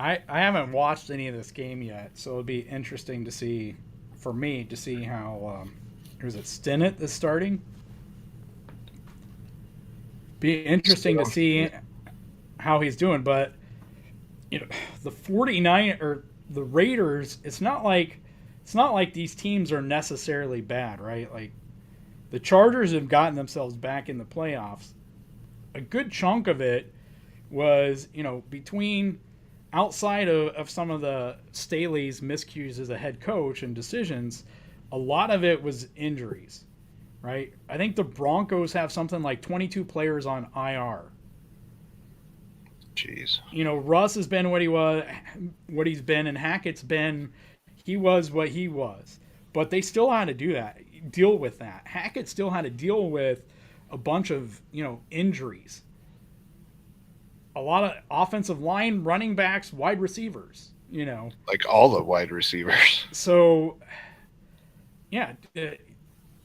I haven't watched any of this game yet, so it'll be interesting to see, for me, to see how was it Stinnett that's starting? Be interesting to see how he's doing, but the 49 or the Raiders, it's not like these teams are necessarily bad, right? Like the Chargers have gotten themselves back in the playoffs. A good chunk of it was, between outside of some of the Staley's miscues as a head coach and decisions, a lot of it was injuries, right? I think the Broncos have something like 22 players on IR. Jeez. Russ has been what he's been, and Hackett's been, he was what he was. But they still had to do that, deal with that. Hackett still had to deal with a bunch of injuries, a lot of offensive line, running backs, wide receivers. Like all the wide receivers. So yeah,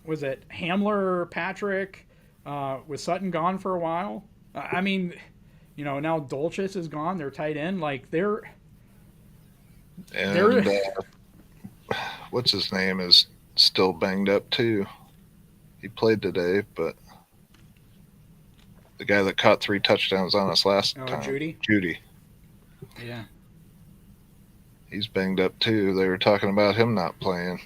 was it Hamler, Patrick? Was Sutton gone for a while? I mean, now Dolchis is gone. They're tight end. Like they're And what's his name is still banged up too. He played today, but the guy that caught 3 touchdowns on us last time, Judy, Yeah. he's banged up too. They were talking about him not playing.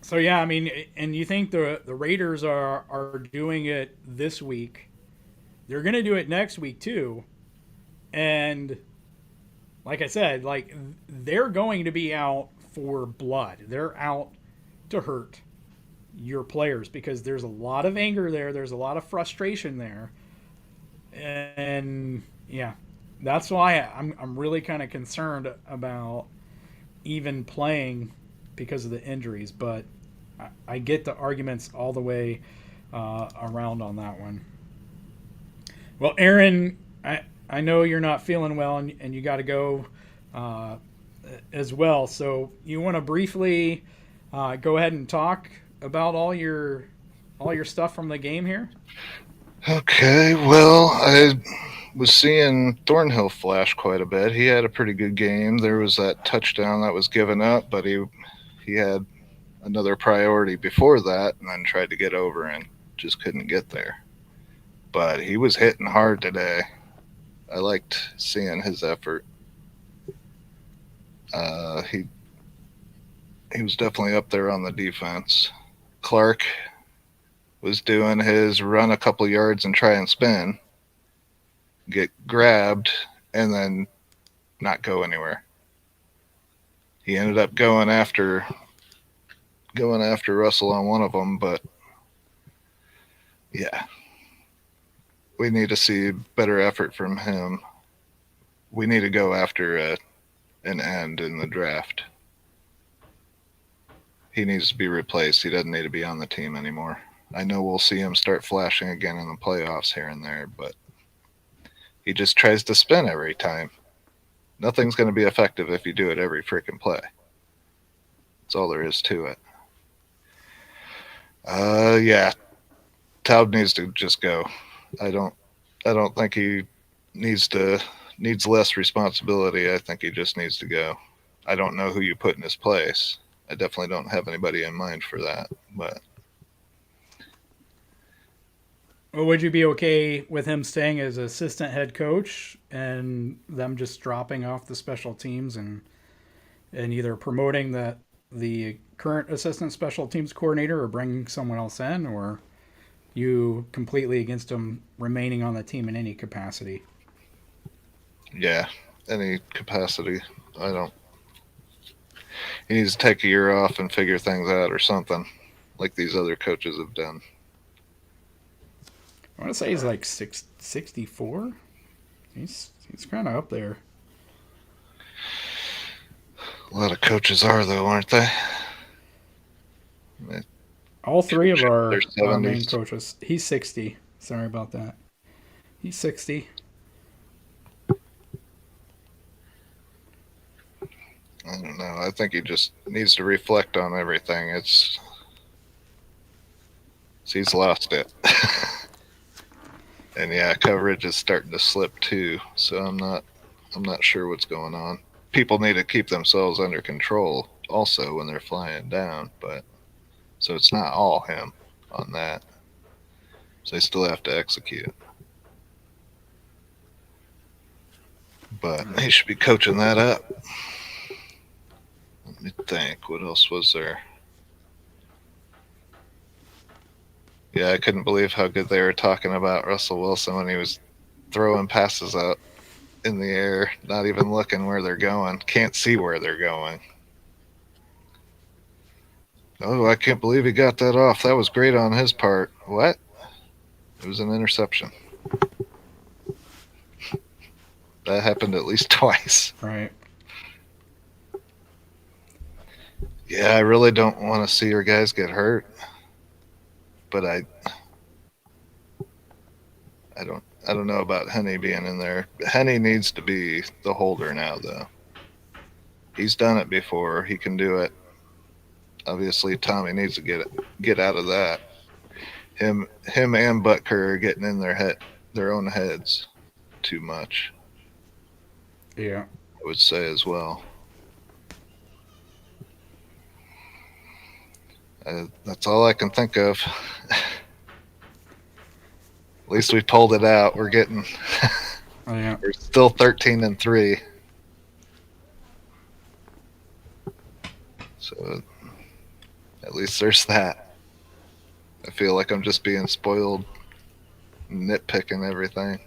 So yeah, I mean, and you think the Raiders are doing it this week? They're going to do it next week too, and like I said, like they're going to be out for blood. They're out to hurt your players because there's a lot of anger there. There's a lot of frustration there, and yeah, that's why I'm really kind of concerned about even playing because of the injuries. But I get the arguments all the way around on that one. Well, Aaron, I know you're not feeling well and you got to go uh, as well. So you want to briefly go ahead and talk about all your stuff from the game here? Okay, well, I was seeing Thornhill flash quite a bit. He had a pretty good game. There was that touchdown that was given up, but he had another priority before that and then tried to get over and just couldn't get there. But he was hitting hard today. I liked seeing his effort. He was definitely up there on the defense. Clark was doing his run a couple yards and try and spin, get grabbed, and then not go anywhere. He ended up going after Russell on one of them, but yeah, we need to see better effort from him. We need to go after an end in the draft. He needs to be replaced. He doesn't need to be on the team anymore. I know we'll see him start flashing again in the playoffs here and there, but he just tries to spin every time. Nothing's going to be effective if you do it every freaking play. That's all there is to it. Yeah, Taub needs to just go. I don't think he needs less responsibility. I think he just needs to go. I don't know who you put in his place. I definitely don't have anybody in mind for that, but Or would you be okay with him staying as assistant head coach and them just dropping off the special teams and either promoting the current assistant special teams coordinator or bringing someone else in, or you completely against him remaining on the team in any capacity? yeah, any capacity. I don't. He needs to take a year off and figure things out or something, like these other coaches have done. I want to say he's like 64. He's kind of up there. A lot of coaches are, though, aren't they? All three of They're our main 70s. coaches. He's 60. Sorry about that. He's 60. I don't know. I think he just needs to reflect on everything. He's lost it. And yeah, coverage is starting to slip too. So I'm not sure what's going on. People need to keep themselves under control also when they're flying down, but so it's not all him on that. So they still have to execute. But he should be coaching that up. Let me think. What else was there? Yeah, I couldn't believe how good they were talking about Russell Wilson when he was throwing passes out in the air, not even looking where they're going. Can't see where they're going. Oh, I can't believe he got that off. That was great on his part. What? It was an interception. That happened at least twice. Right. Yeah, I really don't want to see our guys get hurt, but I don't know about Henny being in there. Henny needs to be the holder now, though. He's done it before. He can do it. Obviously, Tommy needs to get out of that. Him and Butker are getting in their own heads too much. Yeah. I would say as well. That's all I can think of. At least we pulled it out. We're getting. Oh, yeah. We're still 13-3. So at least there's that. I feel like I'm just being spoiled, nitpicking everything.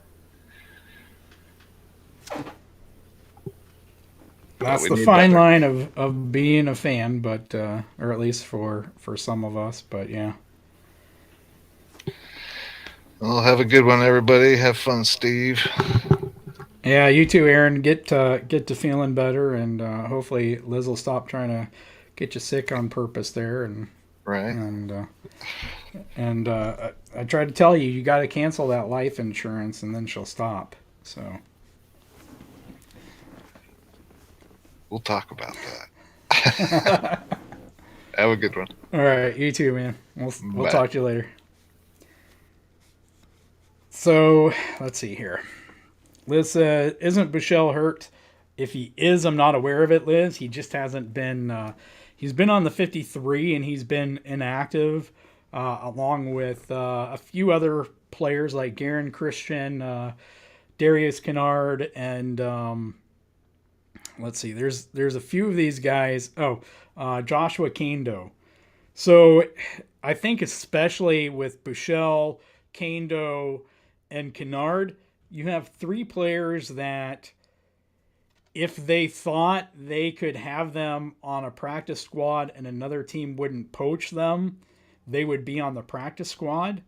That's the fine line of being a fan, but or at least for some of us, but yeah. Well, have a good one, everybody. Have fun, Steve. Yeah, you too, Aaron. Get to feeling better, and hopefully Liz will stop trying to get you sick on purpose there. And right. And I tried to tell you got to cancel that life insurance, and then she'll stop. So we'll talk about that. Have a good one. All right, you too, man. We'll talk to you later. So let's see here. Liz said, isn't Buechele hurt? If he is, I'm not aware of it, Liz. He just hasn't been. He's been on the 53 and he's been inactive, along with a few other players like Garen Christian, Darius Kennard, and let's see. There's a few of these guys. Joshua Kando. So I think especially with Buechele, Kando, and Kennard, you have three players that if they thought they could have them on a practice squad and another team wouldn't poach them, they would be on the practice squad.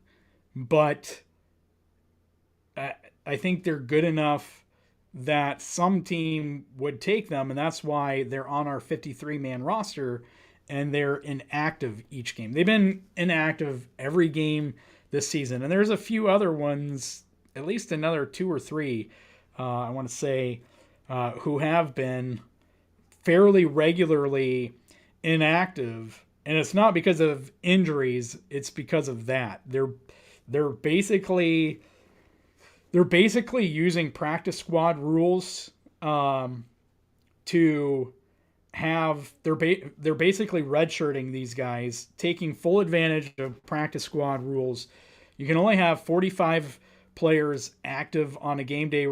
But I think they're good enough that some team would take them, and that's why they're on our 53-man roster, and they're inactive each game. They've been inactive every game this season, and there's a few other ones, at least another two or three, I want to say, who have been fairly regularly inactive, and it's not because of injuries, it's because of that. They're basically using practice squad rules to have they're basically redshirting these guys, taking full advantage of practice squad rules. You can only have 45 players active on a game day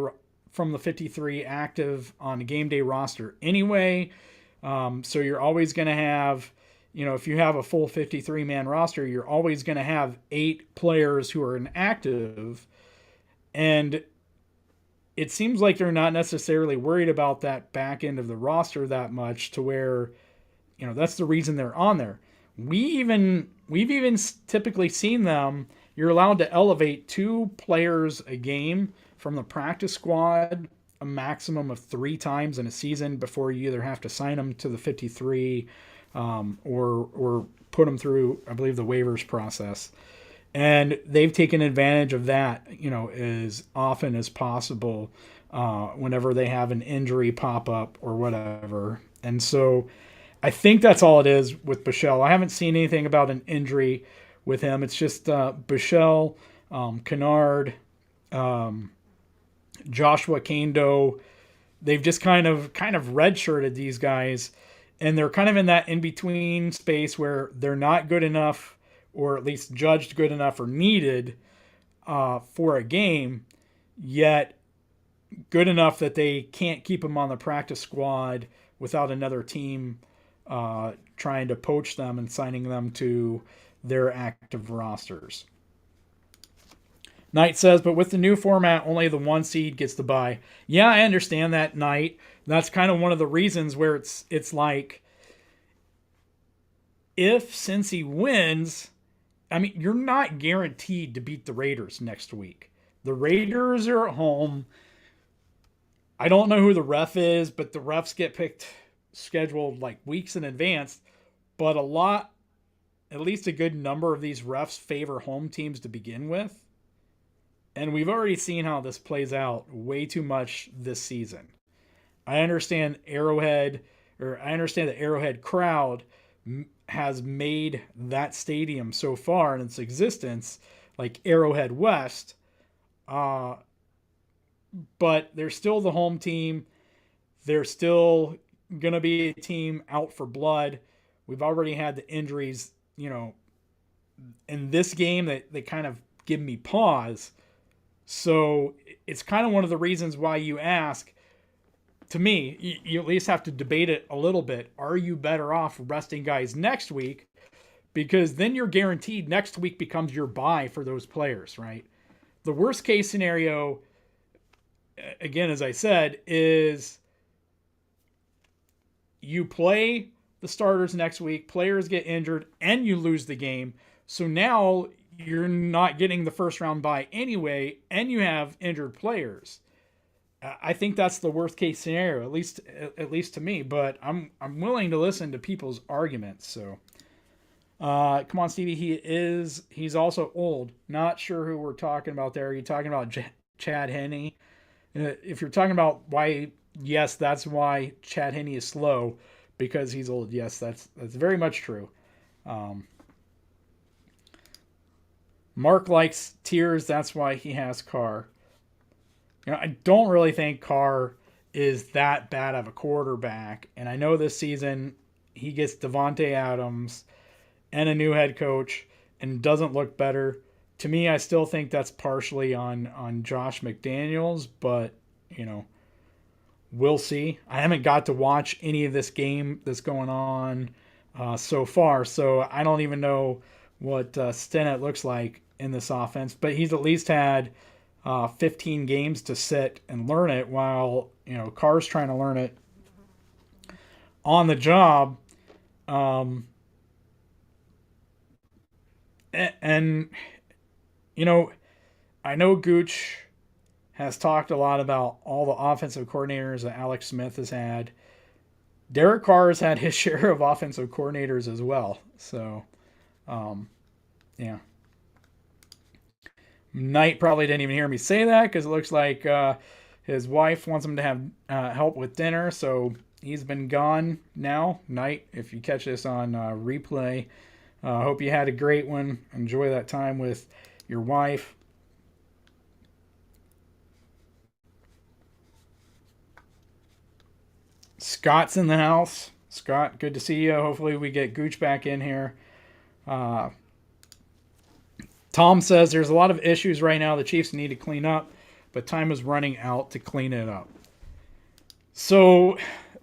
from the 53 active on a game day roster anyway. So you're always going to have, if you have a full 53-man roster, you're always going to have 8 players who are inactive. And it seems like they're not necessarily worried about that back end of the roster that much to where, that's the reason they're on there. We've even typically seen them. You're allowed to elevate 2 players a game from the practice squad a maximum of 3 times in a season before you either have to sign them to the 53 or put them through, I believe, the waivers process. And they've taken advantage of that, as often as possible whenever they have an injury pop up or whatever. And so I think that's all it is with Buechele. I haven't seen anything about an injury with him. It's just Buechele, Kennard, Joshua Kando. They've just kind of redshirted these guys, and they're kind of in that in-between space where they're not good enough, or at least judged good enough or needed for a game, yet good enough that they can't keep them on the practice squad without another team trying to poach them and signing them to their active rosters. Knight says, but with the new format, only the 1 seed gets the bye. Yeah, I understand that, Knight. That's kind of one of the reasons where it's like, if Cincy wins I mean, you're not guaranteed to beat the Raiders next week. The Raiders are at home. I don't know who the ref is, but the refs get picked, scheduled like weeks in advance. But at least a good number of these refs favor home teams to begin with. And we've already seen how this plays out way too much this season. I understand the Arrowhead crowd has made that stadium so far in its existence like Arrowhead West, but they're still the home team. They're still going to be a team out for blood. We've already had the injuries, in this game that they kind of give me pause. So it's kind of one of the reasons why you ask, to me, you at least have to debate it a little bit. Are you better off resting guys next week? Because then you're guaranteed next week becomes your bye for those players, right? The worst case scenario, again, as I said, is you play the starters next week, players get injured, and you lose the game. So now you're not getting the first round bye anyway, and you have injured players. I think that's the worst case scenario, at least to me. But I'm willing to listen to people's arguments. So, come on, Stevie. He's also old. Not sure who we're talking about there. Are you talking about Chad Henne? If you're talking about why, yes, that's why Chad Henne is slow, because he's old. Yes, that's very much true. Mark likes tears. That's why he has Carr. I don't really think Carr is that bad of a quarterback. And I know this season he gets Devontae Adams and a new head coach and doesn't look better. To me, I still think that's partially on Josh McDaniels, but, we'll see. I haven't got to watch any of this game that's going on so far, so I don't even know what Stennett looks like in this offense. But he's at least had 15 games to sit and learn it, while Carr's trying to learn it on the job. And I know Gooch has talked a lot about all the offensive coordinators that Alex Smith has had. Derek Carr has had his share of offensive coordinators as well. So, yeah. Knight probably didn't even hear me say that, because it looks like his wife wants him to have help with dinner, so he's been gone now. Knight, if you catch this on replay, hope you had a great one. Enjoy that time with your wife. Scott's in the house. Scott, good to see you. Hopefully we get Gooch back in here. Tom says there's a lot of issues right now the Chiefs need to clean up, but time is running out to clean it up. So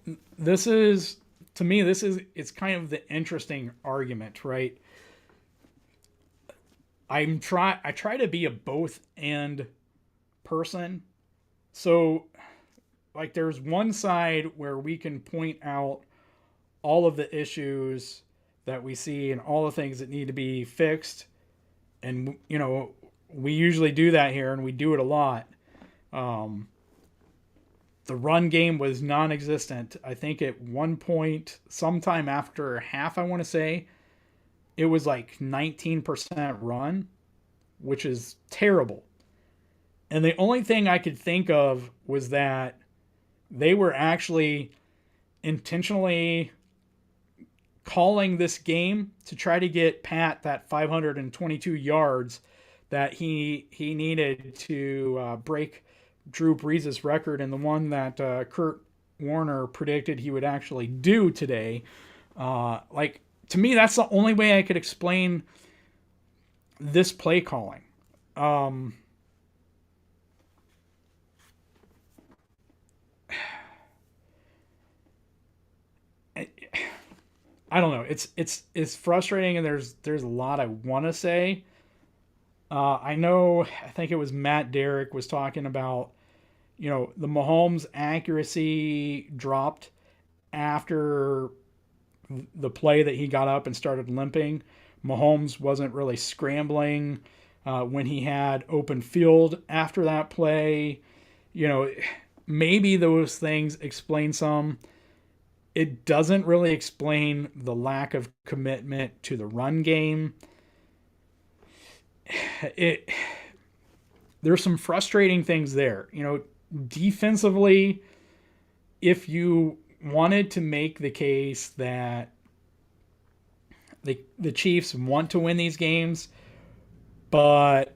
it's kind of the interesting argument, right? I try to be a both and person. So like there's one side where we can point out all of the issues that we see and all the things that need to be fixed. And, we usually do that here, and we do it a lot. The run game was non-existent. I think at one point, sometime after half, I want to say, it was like 19% run, which is terrible. And the only thing I could think of was that they were actually intentionally calling this game to try to get Pat that 522 yards that he needed to break Drew Brees' record, and the one that Kurt Warner predicted he would actually do today. To me, that's the only way I could explain this play calling. I don't know. It's frustrating, and there's a lot I want to say. I think it was Matt Derrick was talking about, the Mahomes accuracy dropped after the play that he got up and started limping. Mahomes wasn't really scrambling when he had open field after that play. Maybe those things explain some. It doesn't really explain the lack of commitment to the run game. There's some frustrating things there. Defensively, if you wanted to make the case that the Chiefs want to win these games, but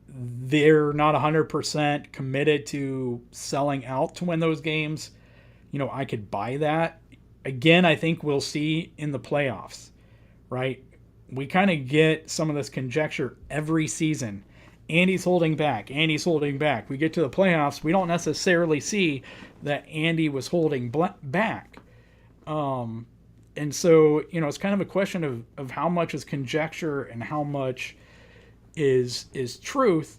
they're not 100% committed to selling out to win those games, I could buy that. Again, I think we'll see in the playoffs, right? We kind of get some of this conjecture every season. Andy's holding back. Andy's holding back. We get to the playoffs. We don't necessarily see that Andy was holding back. And so, it's kind of a question of how much is conjecture and how much is truth.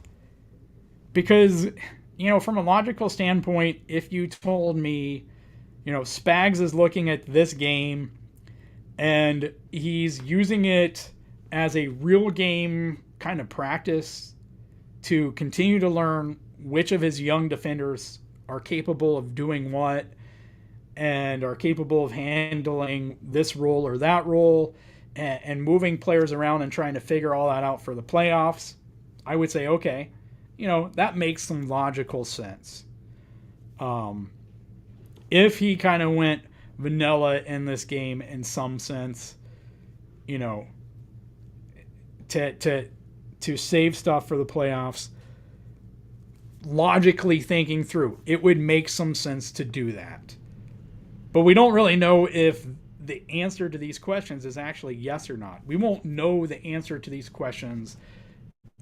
Because, from a logical standpoint, if you told me, Spags is looking at this game and he's using it as a real game kind of practice to continue to learn which of his young defenders are capable of doing what and are capable of handling this role or that role and moving players around and trying to figure all that out for the playoffs, I would say, okay, that makes some logical sense. If he kind of went vanilla in this game in some sense, to save stuff for the playoffs, logically thinking through, it would make some sense to do that. But we don't really know if the answer to these questions is actually yes or not. We won't know the answer to these questions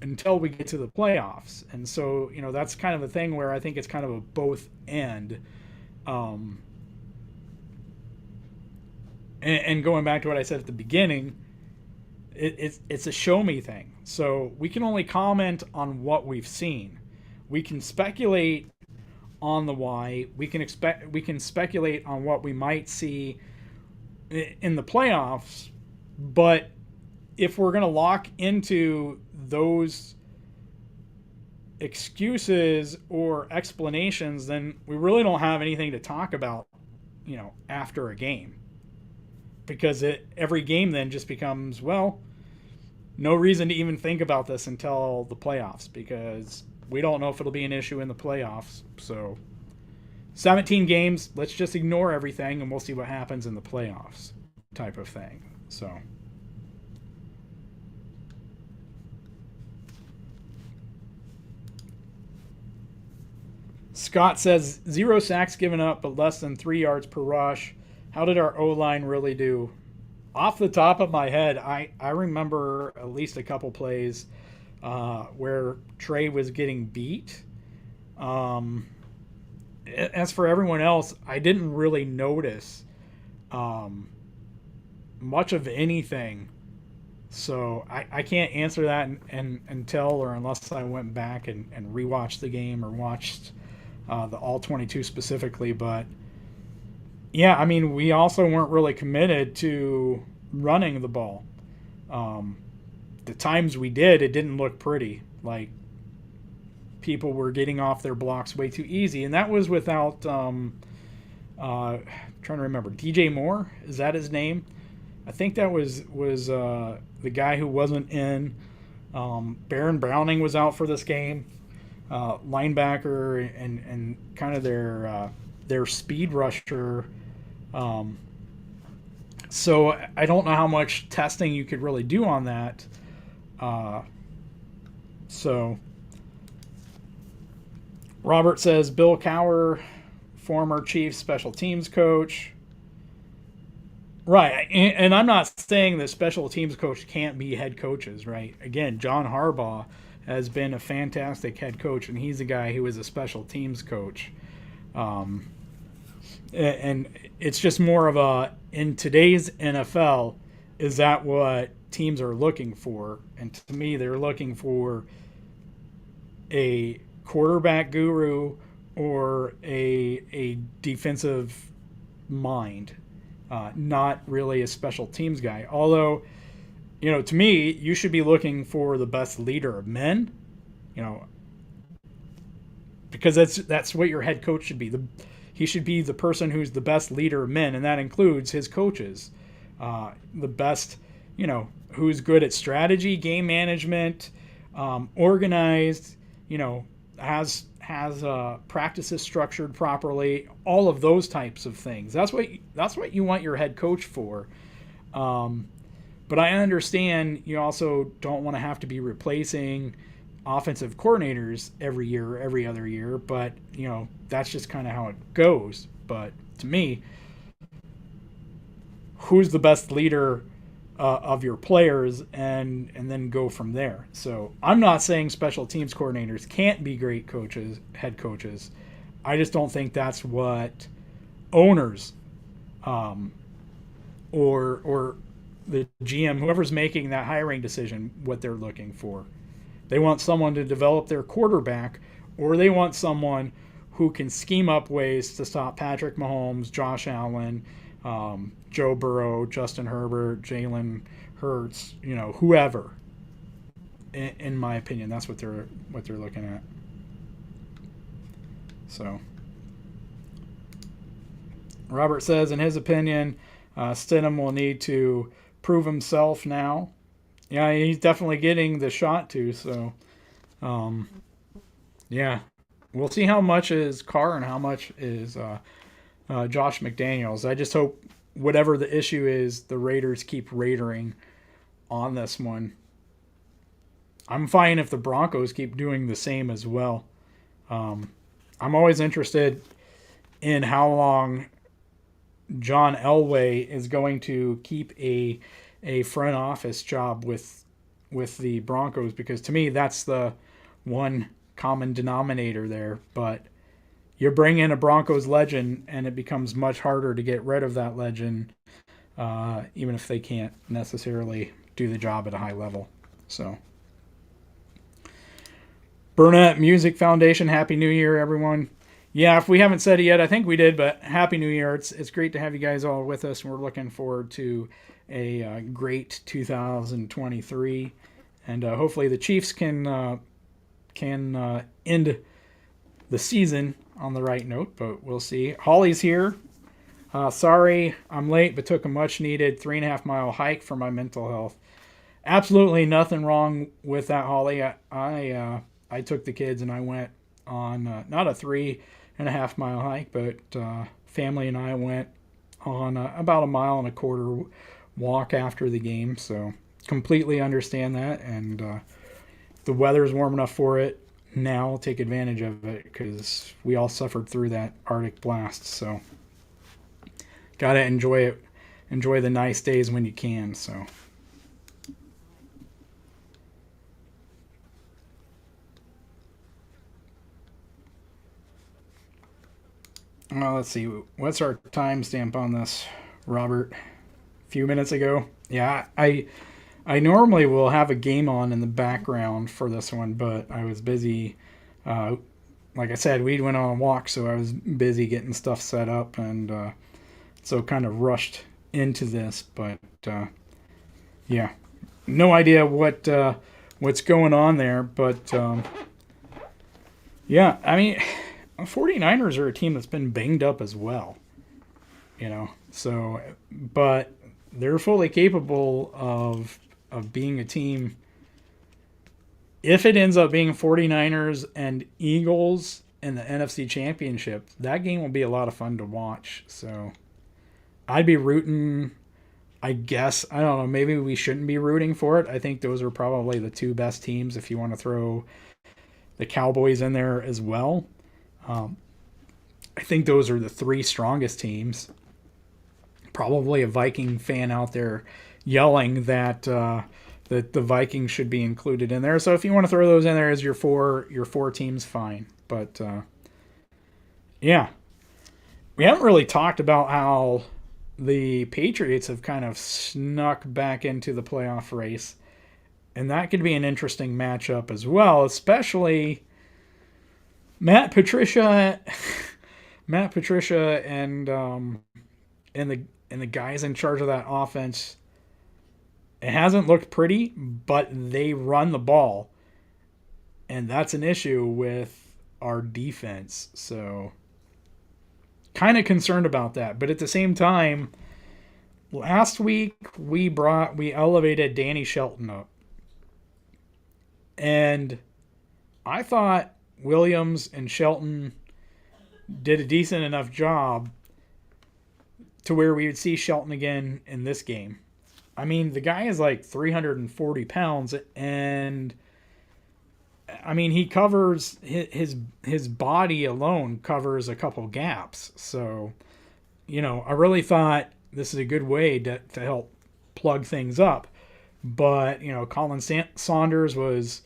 until we get to the playoffs. And so, that's kind of a thing where I think it's kind of a both end. And going back to what I said at the beginning, it's a show me thing. So we can only comment on what we've seen. We can speculate on the why. We can speculate on what we might see in the playoffs. But if we're going to lock into those excuses or explanations, then we really don't have anything to talk about, after a game. Because every game then just becomes, well, no reason to even think about this until the playoffs, because we don't know if it'll be an issue in the playoffs. So 17 games, let's just ignore everything and we'll see what happens in the playoffs type of thing. So Scott says 0 sacks given up, but less than 3 yards per rush. How did our O-line really do? Off the top of my head, I remember at least a couple plays where Trey was getting beat. As for everyone else, I didn't really notice much of anything. So I can't answer that until or unless I went back and rewatched the game or watched the all 22 specifically. But yeah, I mean, we also weren't really committed to running the ball. The times we did, it didn't look pretty. Like, people were getting off their blocks way too easy. And that was without, trying to remember, DJ Moore? Is that his name? I think that was the guy who wasn't in. Baron Browning was out for this game. Linebacker and kind of their speed rusher. So I don't know how much testing you could really do on that. So Robert says Bill Cowher, former Chiefs special teams coach. Right, and I'm not saying that special teams coach can't be head coaches, right? Again, John Harbaugh has been a fantastic head coach, and he's a guy who is a special teams coach. And it's just more of a, in today's NFL, is that what teams are looking for? And to me, they're looking for a quarterback guru or a defensive mind. Not really a special teams guy. Although To me, you should be looking for the best leader of men, you know, because that's what your head coach should be. He should be the person who's the best leader of men, and that includes his coaches. The best, who's good at strategy, game management, organized, has practices structured properly, all of those types of things. That's what you want your head coach for. But I understand you also don't want to have to be replacing offensive coordinators every year or every other year, but that's just kind of how it goes. But to me, who's the best leader of your players, and then go from there. So I'm not saying special teams coordinators can't be great coaches, head coaches. I just don't think that's what owners or the GM, whoever's making that hiring decision, what they're looking for. They want someone to develop their quarterback, or they want someone who can scheme up ways to stop Patrick Mahomes, Josh Allen, Joe Burrow, Justin Herbert, Jalen Hurts, whoever. In my opinion, that's what they're looking at. So, Robert says, in his opinion, Stidham will need to prove himself now. Yeah, he's definitely getting the shot too. So, yeah, we'll see how much is Carr and how much is Josh McDaniels. I just hope whatever the issue is, the Raiders keep raidering on this one. I'm fine if the Broncos keep doing the same as well. I'm always interested in how long John Elway is going to keep a front office job with the Broncos, because to me that's the one common denominator there. But you bring in a Broncos legend, and it becomes much harder to get rid of that legend, even if they can't necessarily do the job at a high level. So, Burnett Music Foundation, Happy New Year, everyone. Yeah, if we haven't said it yet, I think we did, but Happy New Year. It's great to have you guys all with us, and we're looking forward to a great 2023. And hopefully the Chiefs can end the season on the right note, but we'll see. Holly's here. Sorry I'm late, but took a much-needed 3.5-mile hike for my mental health. Absolutely nothing wrong with that, Holly. I took the kids and I went on not a 3.5-mile hike, but family and I went on about 1.25 miles walk after the game. So completely understand that, and the weather's warm enough for it now. I'll take advantage of it because we all suffered through that Arctic blast. So gotta enjoy it. Enjoy the nice days when you can. So. Well, let's see. What's our timestamp on this, Robert? A few minutes ago. Yeah, I normally will have a game on in the background for this one, but I was busy. Like I said, we went on a walk, so I was busy getting stuff set up, and so kind of rushed into this. But yeah, no idea what's going on there. But yeah, I mean, 49ers are a team that's been banged up as well. So, but they're fully capable of being a team. If it ends up being 49ers and Eagles in the NFC Championship, that game will be a lot of fun to watch. So I'd be rooting, I guess. I don't know. Maybe we shouldn't be rooting for it. I think those are probably the two best teams if you want to throw the Cowboys in there as well. I think those are the three strongest teams. Probably a Viking fan out there yelling that that the Vikings should be included in there. So if you want to throw those in there as your four teams, fine. But yeah, we haven't really talked about how the Patriots have kind of snuck back into the playoff race, and that could be an interesting matchup as well, especially Matt Patricia and the guys in charge of that offense It hasn't looked pretty, but they run the ball. And that's an issue with our defense. So kind of concerned about that. But at the same time, last week we elevated Danny Shelton up. And I thought Williams and Shelton did a decent enough job to where we would see Shelton again in this game. I mean, the guy is like 340 pounds, and I mean, he covers his body alone covers a couple gaps. So, I really thought this is a good way to help plug things up. But, Colin Saunders was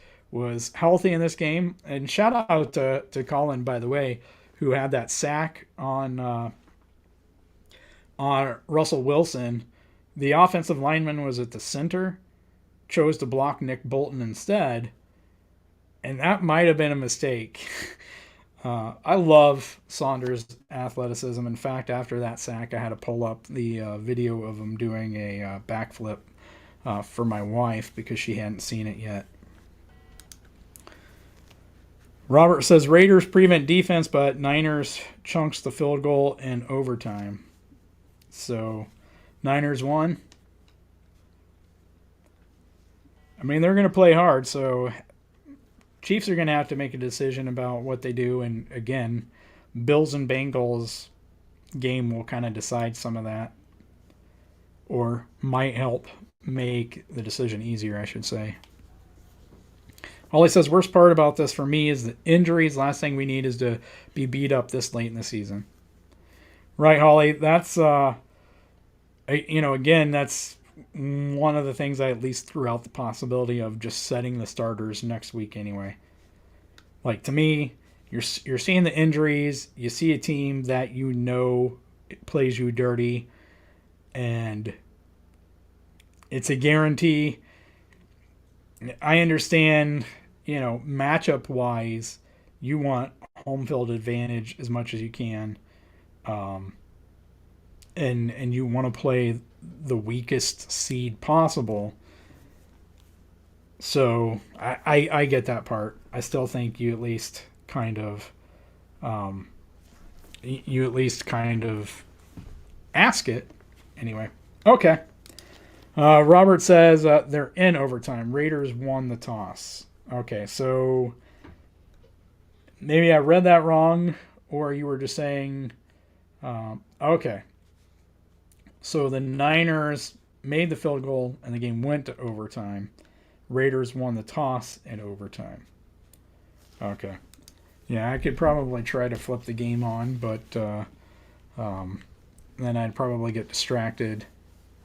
healthy in this game. And shout out to Colin, by the way, who had that sack on Russell Wilson. The offensive lineman was at the center, chose to block Nick Bolton instead, and that might have been a mistake. I love Saunders' athleticism. In fact, after that sack, I had to pull up the video of him doing a backflip for my wife because she hadn't seen it yet. Robert says Raiders prevent defense, but Niners chunks the field goal in overtime. So, Niners won. I mean, they're going to play hard, so Chiefs are going to have to make a decision about what they do. And again, Bills and Bengals game will kind of decide some of that, or might help make the decision easier, I should say. Holly says, worst part about this for me is the injuries. Last thing we need is to be beat up this late in the season. Right, Holly. That's, again, that's one of the things I at least threw out the possibility of just setting the starters next week anyway. Like, to me, you're seeing the injuries. You see a team that it plays you dirty, and it's a guarantee. I understand, matchup-wise, you want home field advantage as much as you can. And you want to play the weakest seed possible. So I get that part. I still think you at least kind of ask it anyway. Okay. Robert says they're in overtime. Raiders won the toss. Okay, so maybe I read that wrong, or you were just saying, okay. So the Niners made the field goal, and the game went to overtime. Raiders won the toss in overtime. Okay. Yeah, I could probably try to flip the game on, but then I'd probably get distracted.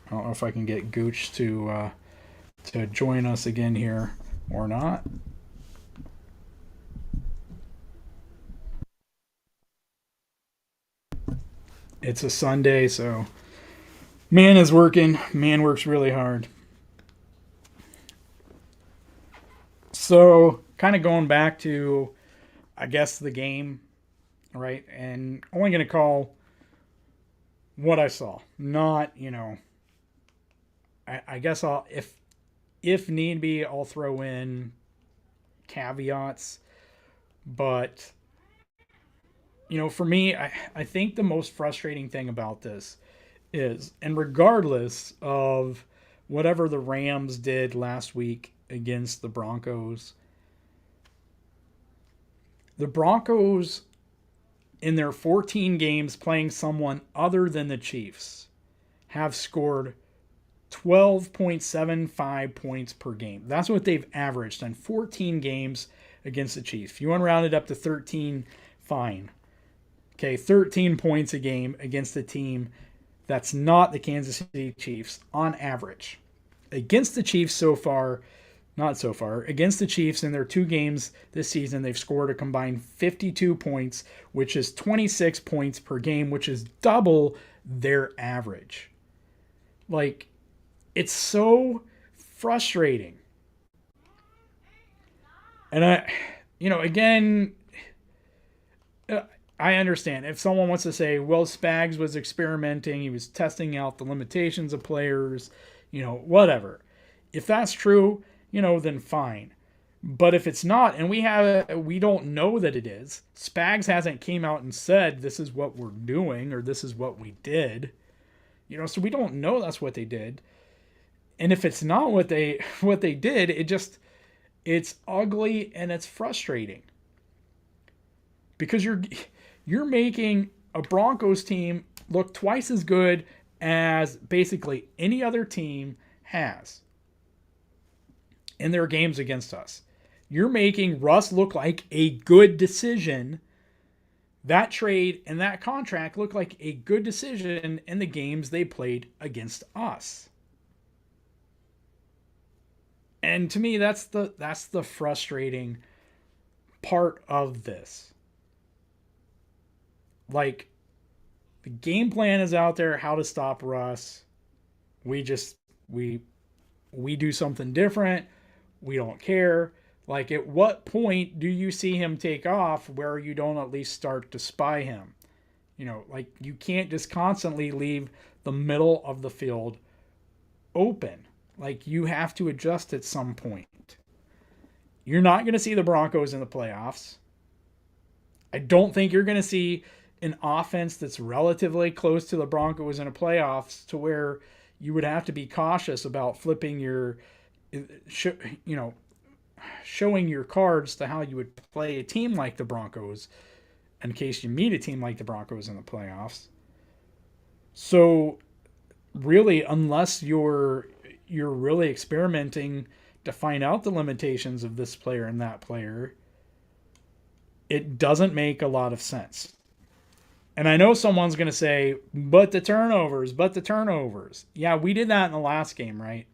I don't know if I can get Gooch to join us again here or not. It's a Sunday, so man is working. Man works really hard. So, kind of going back to, I guess, the game, right? And only going to call what I saw. Not, I guess if need be, I'll throw in caveats. But, for me, I think the most frustrating thing about this is, and regardless of whatever the Rams did last week against the Broncos in their 14 games playing someone other than the Chiefs have scored 12.75 points per game. That's what they've averaged on 14 games against the Chiefs. If you want to round it up to 13, fine. Okay, 13 points a game against a team that's not the Kansas City Chiefs on average. Against the Chiefs against the Chiefs in their 2 games this season, they've scored a combined 52 points, which is 26 points per game, which is double their average. Like, it's so frustrating. And I understand if someone wants to say, well, Spags was experimenting, he was testing out the limitations of players, whatever. If that's true, then fine. But if it's not, and we don't know that it is, Spags hasn't came out and said this is what we're doing or this is what we did. So we don't know that's what they did. And if it's not what they did, it's ugly and it's frustrating. Because you're making a Broncos team look twice as good as basically any other team has in their games against us. You're making Russ look like a good decision. That trade and that contract look like a good decision in the games they played against us. And to me, that's the frustrating part of this. Like, the game plan is out there, how to stop Russ. We do something different. We don't care. Like, at what point do you see him take off where you don't at least start to spy him? Like, you can't just constantly leave the middle of the field open. Like, you have to adjust at some point. You're not going to see the Broncos in the playoffs. I don't think you're going to see an offense that's relatively close to the Broncos in the playoffs to where you would have to be cautious about flipping showing your cards to how you would play a team like the Broncos in case you meet a team like the Broncos in the playoffs. So really, unless you're really experimenting to find out the limitations of this player and that player, it doesn't make a lot of sense. And I know someone's going to say, but the turnovers. Yeah, we did that in the last game, right?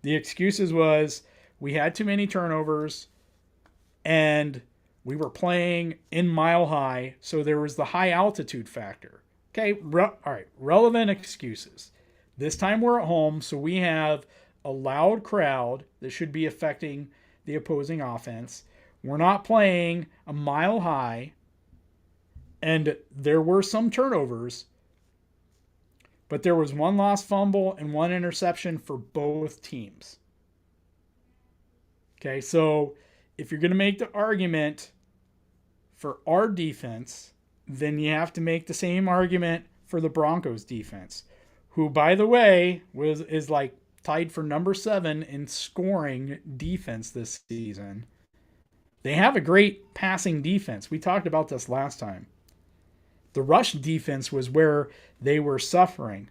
The excuses was we had too many turnovers and we were playing in Mile High, so there was the high altitude factor. Okay, all right, relevant excuses. This time we're at home, so we have a loud crowd that should be affecting the opposing offense. We're not playing a Mile High, and there were some turnovers, but there was one lost fumble and one interception for both teams. Okay, so if you're going to make the argument for our defense, then you have to make the same argument for the Broncos defense, who, by the way, is like tied for number 7 in scoring defense this season. They have a great passing defense. We talked about this last time. The rush defense was where they were suffering.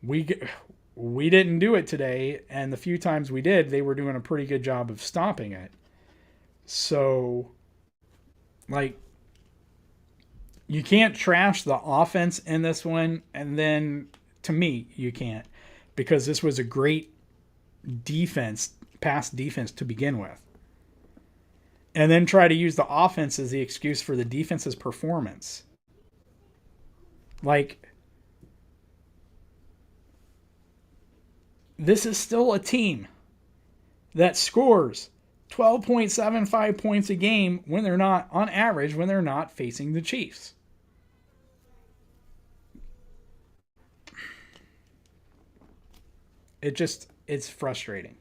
We didn't do it today, and the few times we did, they were doing a pretty good job of stopping it. So, like, you can't trash the offense in this one, and then, to me, you can't, because this was a great defense, pass defense to begin with. And then try to use the offense as the excuse for the defense's performance. Like, this is still a team that scores 12.75 points a game when they're not, on average, when they're not facing the Chiefs. It's frustrating.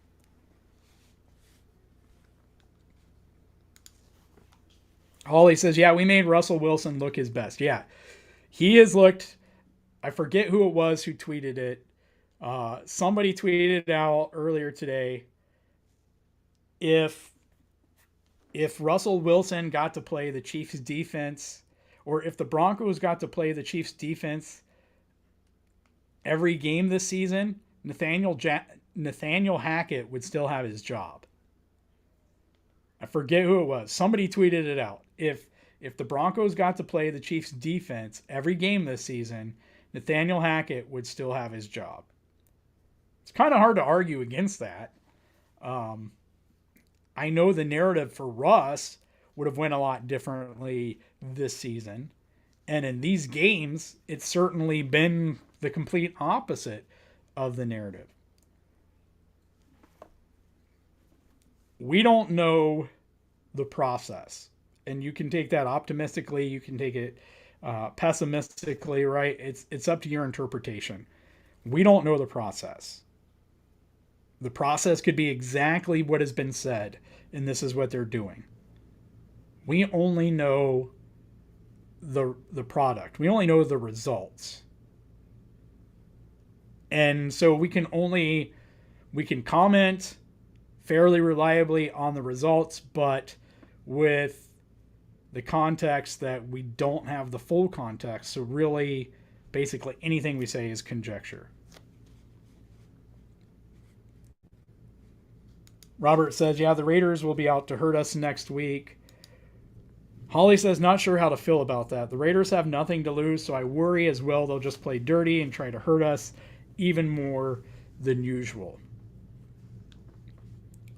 Holly says, yeah, we made Russell Wilson look his best. Yeah, he has looked, I forget who it was who tweeted it. Somebody tweeted it out earlier today. If Russell Wilson got to play the Chiefs defense, or if the Broncos got to play the Chiefs defense every game this season, Nathaniel Hackett would still have his job. I forget who it was. Somebody tweeted it out. If the Broncos got to play the Chiefs defense every game this season, Nathaniel Hackett would still have his job. It's kind of hard to argue against that. I know the narrative for Russ would have went a lot differently this season. And in these games, it's certainly been the complete opposite of the narrative. We don't know the process. And you can take that optimistically. You can take it pessimistically, right? It's up to your interpretation. We don't know the process. The process could be exactly what has been said, and this is what they're doing. We only know the product. We only know the results. And so we can comment fairly reliably on the results, but with the context that we don't have the full context. So really, basically anything we say is conjecture. Robert says, yeah, the Raiders will be out to hurt us next week. Holly says, not sure how to feel about that. The Raiders have nothing to lose, so I worry as well they'll just play dirty and try to hurt us even more than usual.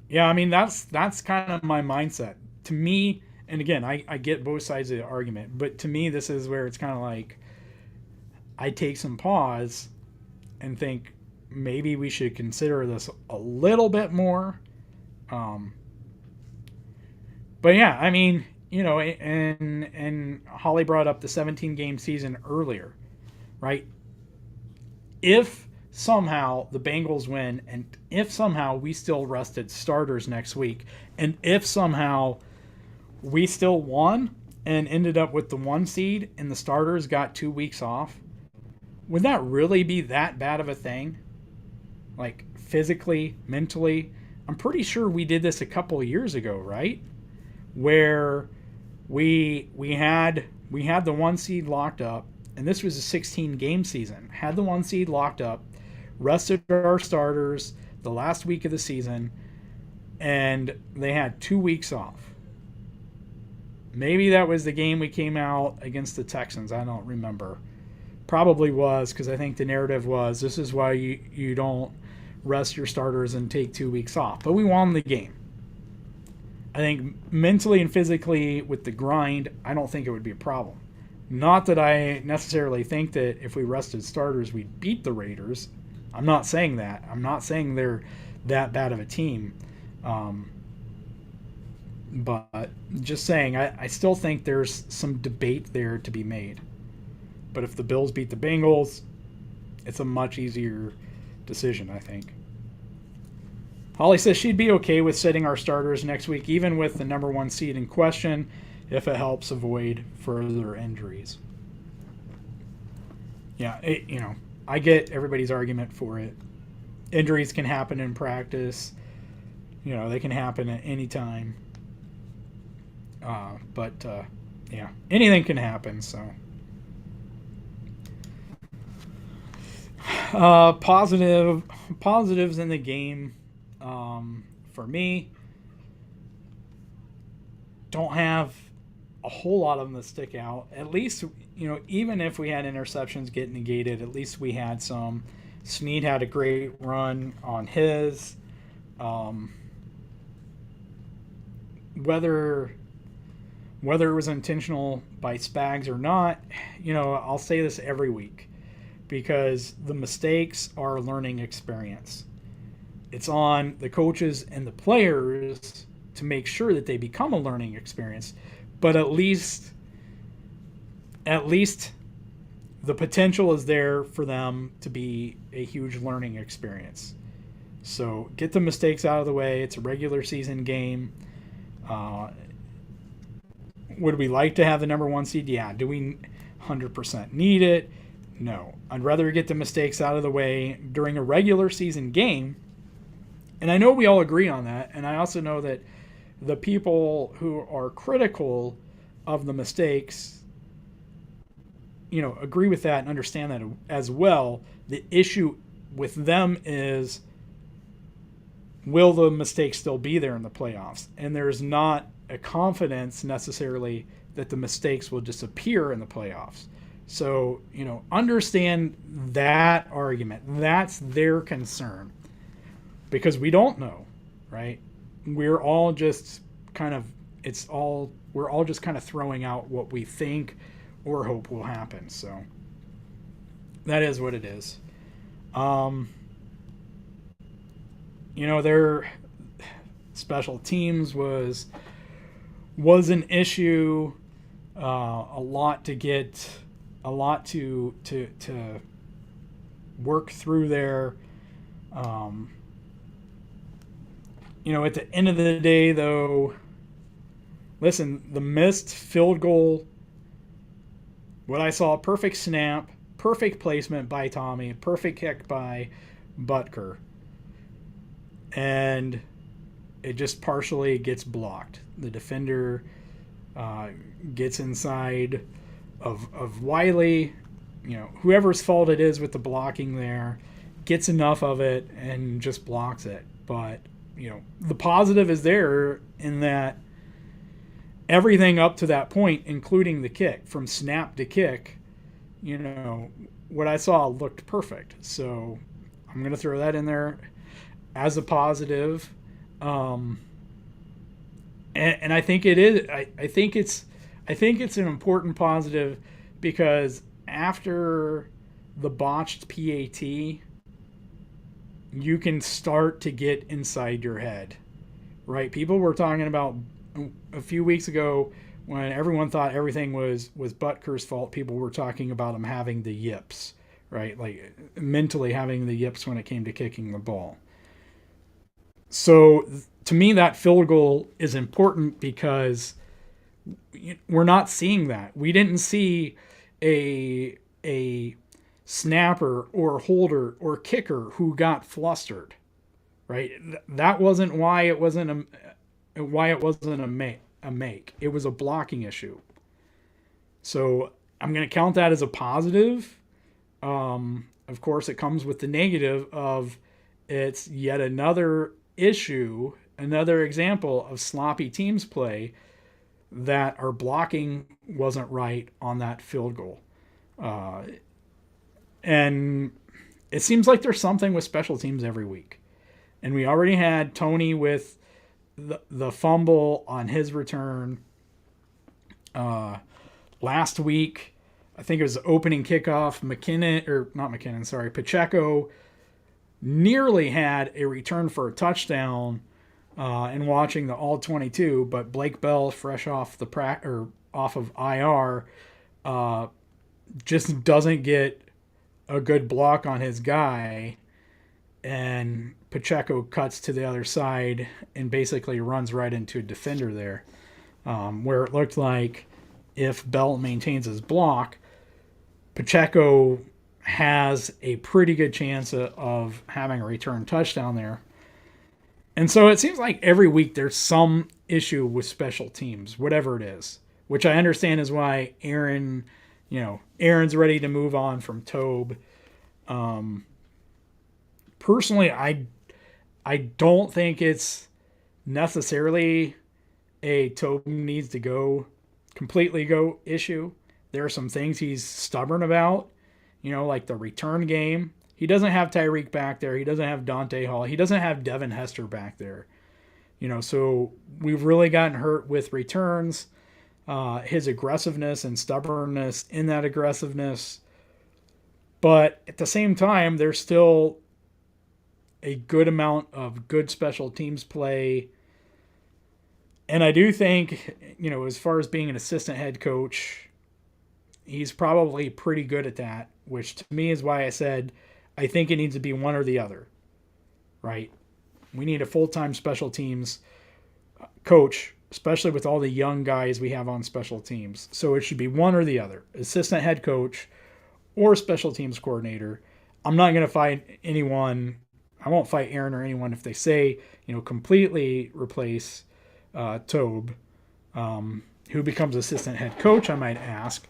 Yeah, I mean, that's kind of my mindset. To me, and again, I get both sides of the argument, but to me, this is where it's kind of like I take some pause and think maybe we should consider this a little bit more. But yeah, I mean, you know, and Holly brought up the 17-game season earlier, right? If somehow the Bengals win, and if somehow we still rested starters next week, and if somehow we still won and ended up with the 1 seed and the starters got 2 weeks off, would that really be that bad of a thing? Like physically, mentally? I'm pretty sure we did this a couple of years ago, right? Where we had the 1 seed locked up, and this was a 16-game season. Had the 1 seed locked up, rested our starters the last week of the season, and they had 2 weeks off. Maybe that was the game we came out against the Texans. I don't remember. Probably was, because I think the narrative was this is why you don't rest your starters and take 2 weeks off. But we won the game. I think mentally and physically with the grind, I don't think it would be a problem. Not that I necessarily think that if we rested starters, we'd beat the Raiders. I'm not saying that. I'm not saying they're that bad of a team. But just saying, I still think there's some debate there to be made. But if the Bills beat the Bengals, it's a much easier decision, I think. Holly says she'd be okay with setting our starters next week, even with the number 1 seed in question, if it helps avoid further injuries. Yeah, I get everybody's argument for it. Injuries can happen in practice. They can happen at any time. But anything can happen, so. Positives in the game, for me, don't have a whole lot of them that stick out. At least, even if we had interceptions get negated, at least we had some. Snead had a great run on his. Whether it was intentional by Spags or not, I'll say this every week, because the mistakes are a learning experience. It's on the coaches and the players to make sure that they become a learning experience, but at least the potential is there for them to be a huge learning experience. So get the mistakes out of the way. It's a regular season game. Would we like to have the number 1 seed? Yeah. Do we 100% need it? No. I'd rather get the mistakes out of the way during a regular season game. And I know we all agree on that. And I also know that the people who are critical of the mistakes, agree with that and understand that as well. The issue with them is, will the mistakes still be there in the playoffs? And there's not a confidence necessarily that the mistakes will disappear in the playoffs. So, understand that argument. That's their concern. Because we don't know, right? We're all just kind of throwing out what we think or hope will happen. So that is what it is. Their special teams was an issue, a lot to work through there. At the end of the day, though, listen, the missed field goal, what I saw, perfect snap, perfect placement by Tommy, perfect kick by Butker. And it just partially gets blocked. The defender gets inside of Wiley, whoever's fault it is with the blocking there, gets enough of it and just blocks it. But, the positive is there in that everything up to that point, including the kick, from snap to kick, what I saw looked perfect. So I'm going to throw that in there as a positive. And I think it is. I think it's an important positive because after the botched PAT, you can start to get inside your head, right? People were talking about a few weeks ago when everyone thought everything was Butker's fault. People were talking about him having the yips, right? Like mentally having the yips when it came to kicking the ball. So to me, that field goal is important because we're not seeing that. We didn't see a snapper or holder or kicker who got flustered, right? That wasn't why it wasn't a make. It was a blocking issue. So I'm going to count that as a positive. Of course, it comes with the negative of it's yet another issue, another example of sloppy teams play that our blocking wasn't right on that field goal. And it seems like there's something with special teams every week. And we already had Tony with the fumble on his return. Last week, I think it was the opening kickoff, Pacheco nearly had a return for a touchdown and watching the all-22, but Blake Bell, fresh off off of IR, just doesn't get a good block on his guy, and Pacheco cuts to the other side and basically runs right into a defender there, where it looked like if Bell maintains his block, Pacheco has a pretty good chance of having a return touchdown there. And so it seems like every week there's some issue with special teams, whatever it is, which I understand is why Aaron's ready to move on from Tobe. Personally, I don't think it's necessarily a Tobe needs to completely go issue. There are some things he's stubborn about, like the return game. He doesn't have Tyreek back there. He doesn't have Dante Hall. He doesn't have Devin Hester back there. So we've really gotten hurt with returns. His aggressiveness and stubbornness in that aggressiveness. But at the same time, there's still a good amount of good special teams play. And I do think, as far as being an assistant head coach, he's probably pretty good at that, which to me is why I said I think it needs to be one or the other, right? We need a full-time special teams coach, especially with all the young guys we have on special teams. So it should be one or the other, assistant head coach or special teams coordinator. I'm not going to fight anyone. I won't fight Aaron or anyone if they say, completely replace Tobe, who becomes assistant head coach, I might ask.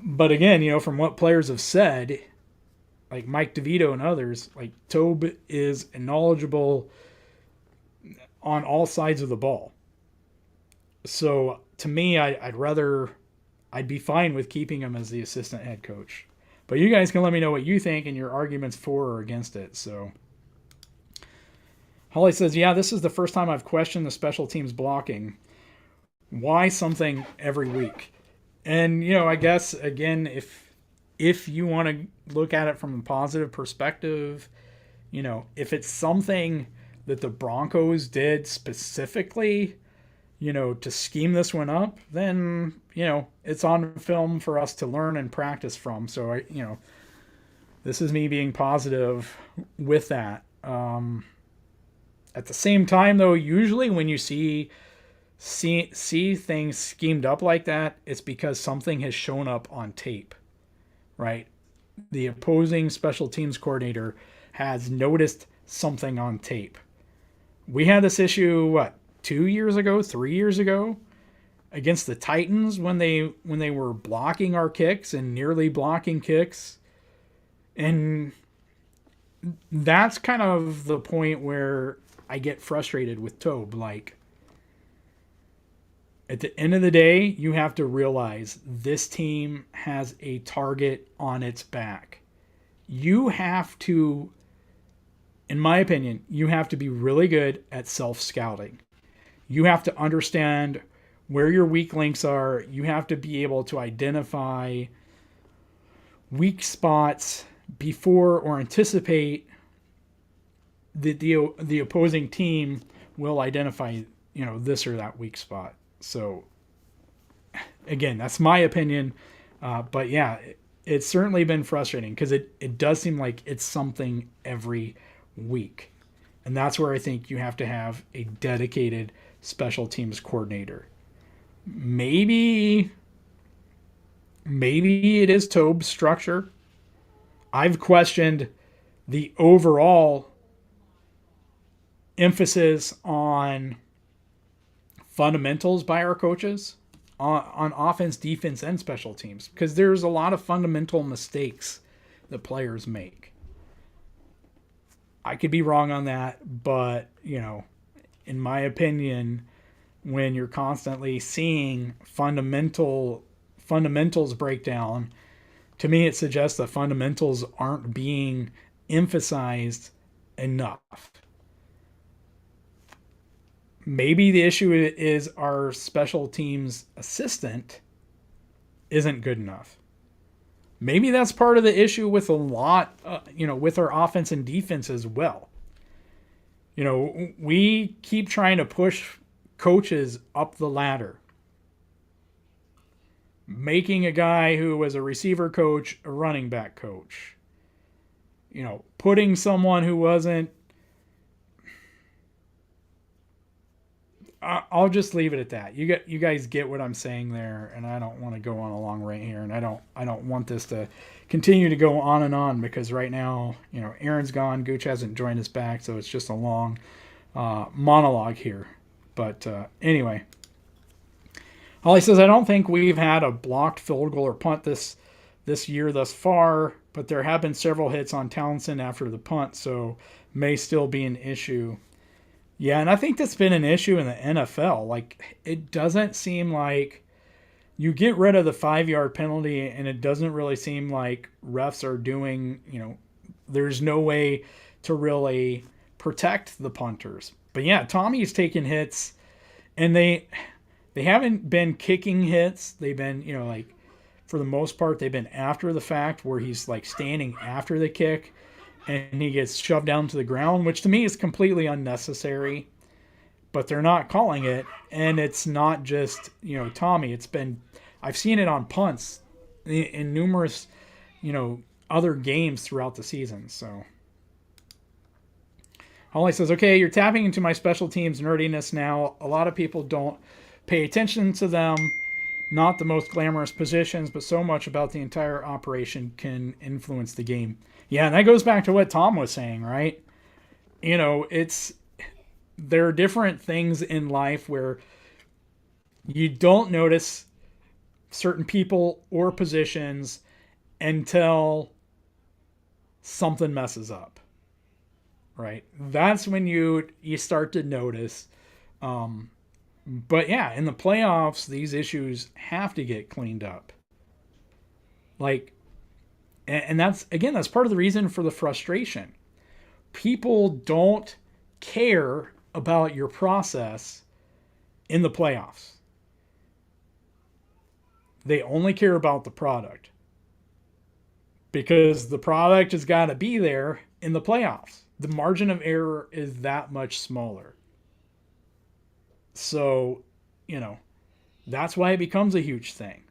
But again, from what players have said, like Mike DeVito and others, like Tobe is knowledgeable on all sides of the ball. So to me, I'd be fine with keeping him as the assistant head coach. But you guys can let me know what you think and your arguments for or against it. So Holly says, yeah, this is the first time I've questioned the special teams blocking. Why something every week? And, I guess, again, if you want to look at it from a positive perspective, if it's something that the Broncos did specifically, to scheme this one up, then, it's on film for us to learn and practice from. So, this is me being positive with that. At the same time, though, usually when you see things schemed up like that, it's because something has shown up on tape, right? The opposing special teams coordinator has noticed something on tape. We had this issue, what, 2 years ago, 3 years ago, against the Titans when they were blocking our kicks and nearly blocking kicks. And that's kind of the point where I get frustrated with Tobe. Like, at the end of the day, you have to realize this team has a target on its back. You have to, in my opinion, you have to be really good at self-scouting. You have to understand where your weak links are. You have to be able to identify weak spots before or anticipate that the opposing team will identify, this or that weak spot. So, again, that's my opinion. But yeah, it's certainly been frustrating because it does seem like it's something every week. And that's where I think you have to have a dedicated special teams coordinator. Maybe it is Tobe's structure. I've questioned the overall emphasis on fundamentals by our coaches on offense, defense, and special teams, because there's a lot of fundamental mistakes that players make. I could be wrong on that, but, in my opinion, when you're constantly seeing fundamentals break down, to me it suggests that fundamentals aren't being emphasized enough. Maybe the issue is our special teams assistant isn't good enough. Maybe that's part of the issue with a lot, with our offense and defense as well. We keep trying to push coaches up the ladder, making a guy who was a receiver coach a running back coach. Putting someone who wasn't. I'll just leave it at that. You guys get what I'm saying there, and I don't want to go on a long rant here, and I don't want this to continue to go on and on, because right now, Aaron's gone, Gooch hasn't joined us back, so it's just a long monologue here. But anyway, Holly says, I don't think we've had a blocked field goal or punt this year thus far, but there have been several hits on Townsend after the punt, so may still be an issue. Yeah, and I think that's been an issue in the NFL. Like, it doesn't seem like you get rid of the 5-yard penalty, and it doesn't really seem like refs are doing, there's no way to really protect the punters. But yeah, Tommy's taken hits, and they haven't been kicking hits. They've been, for the most part, they've been after the fact, where he's like standing after the kick and he gets shoved down to the ground, which to me is completely unnecessary. But they're not calling it, and it's not just, Tommy. I've seen it on punts in numerous, other games throughout the season. So Holly says, okay, you're tapping into my special teams nerdiness now. A lot of people don't pay attention to them. Not the most glamorous positions, but so much about the entire operation can influence the game. Yeah, and that goes back to what Tom was saying, right? There are different things in life where you don't notice certain people or positions until something messes up, right? That's when you start to notice. But yeah, in the playoffs, these issues have to get cleaned up. And that's part of the reason for the frustration. People don't care about your process in the playoffs. They only care about the product, because the product has got to be there in the playoffs. The margin of error is that much smaller. So, that's why it becomes a huge thing.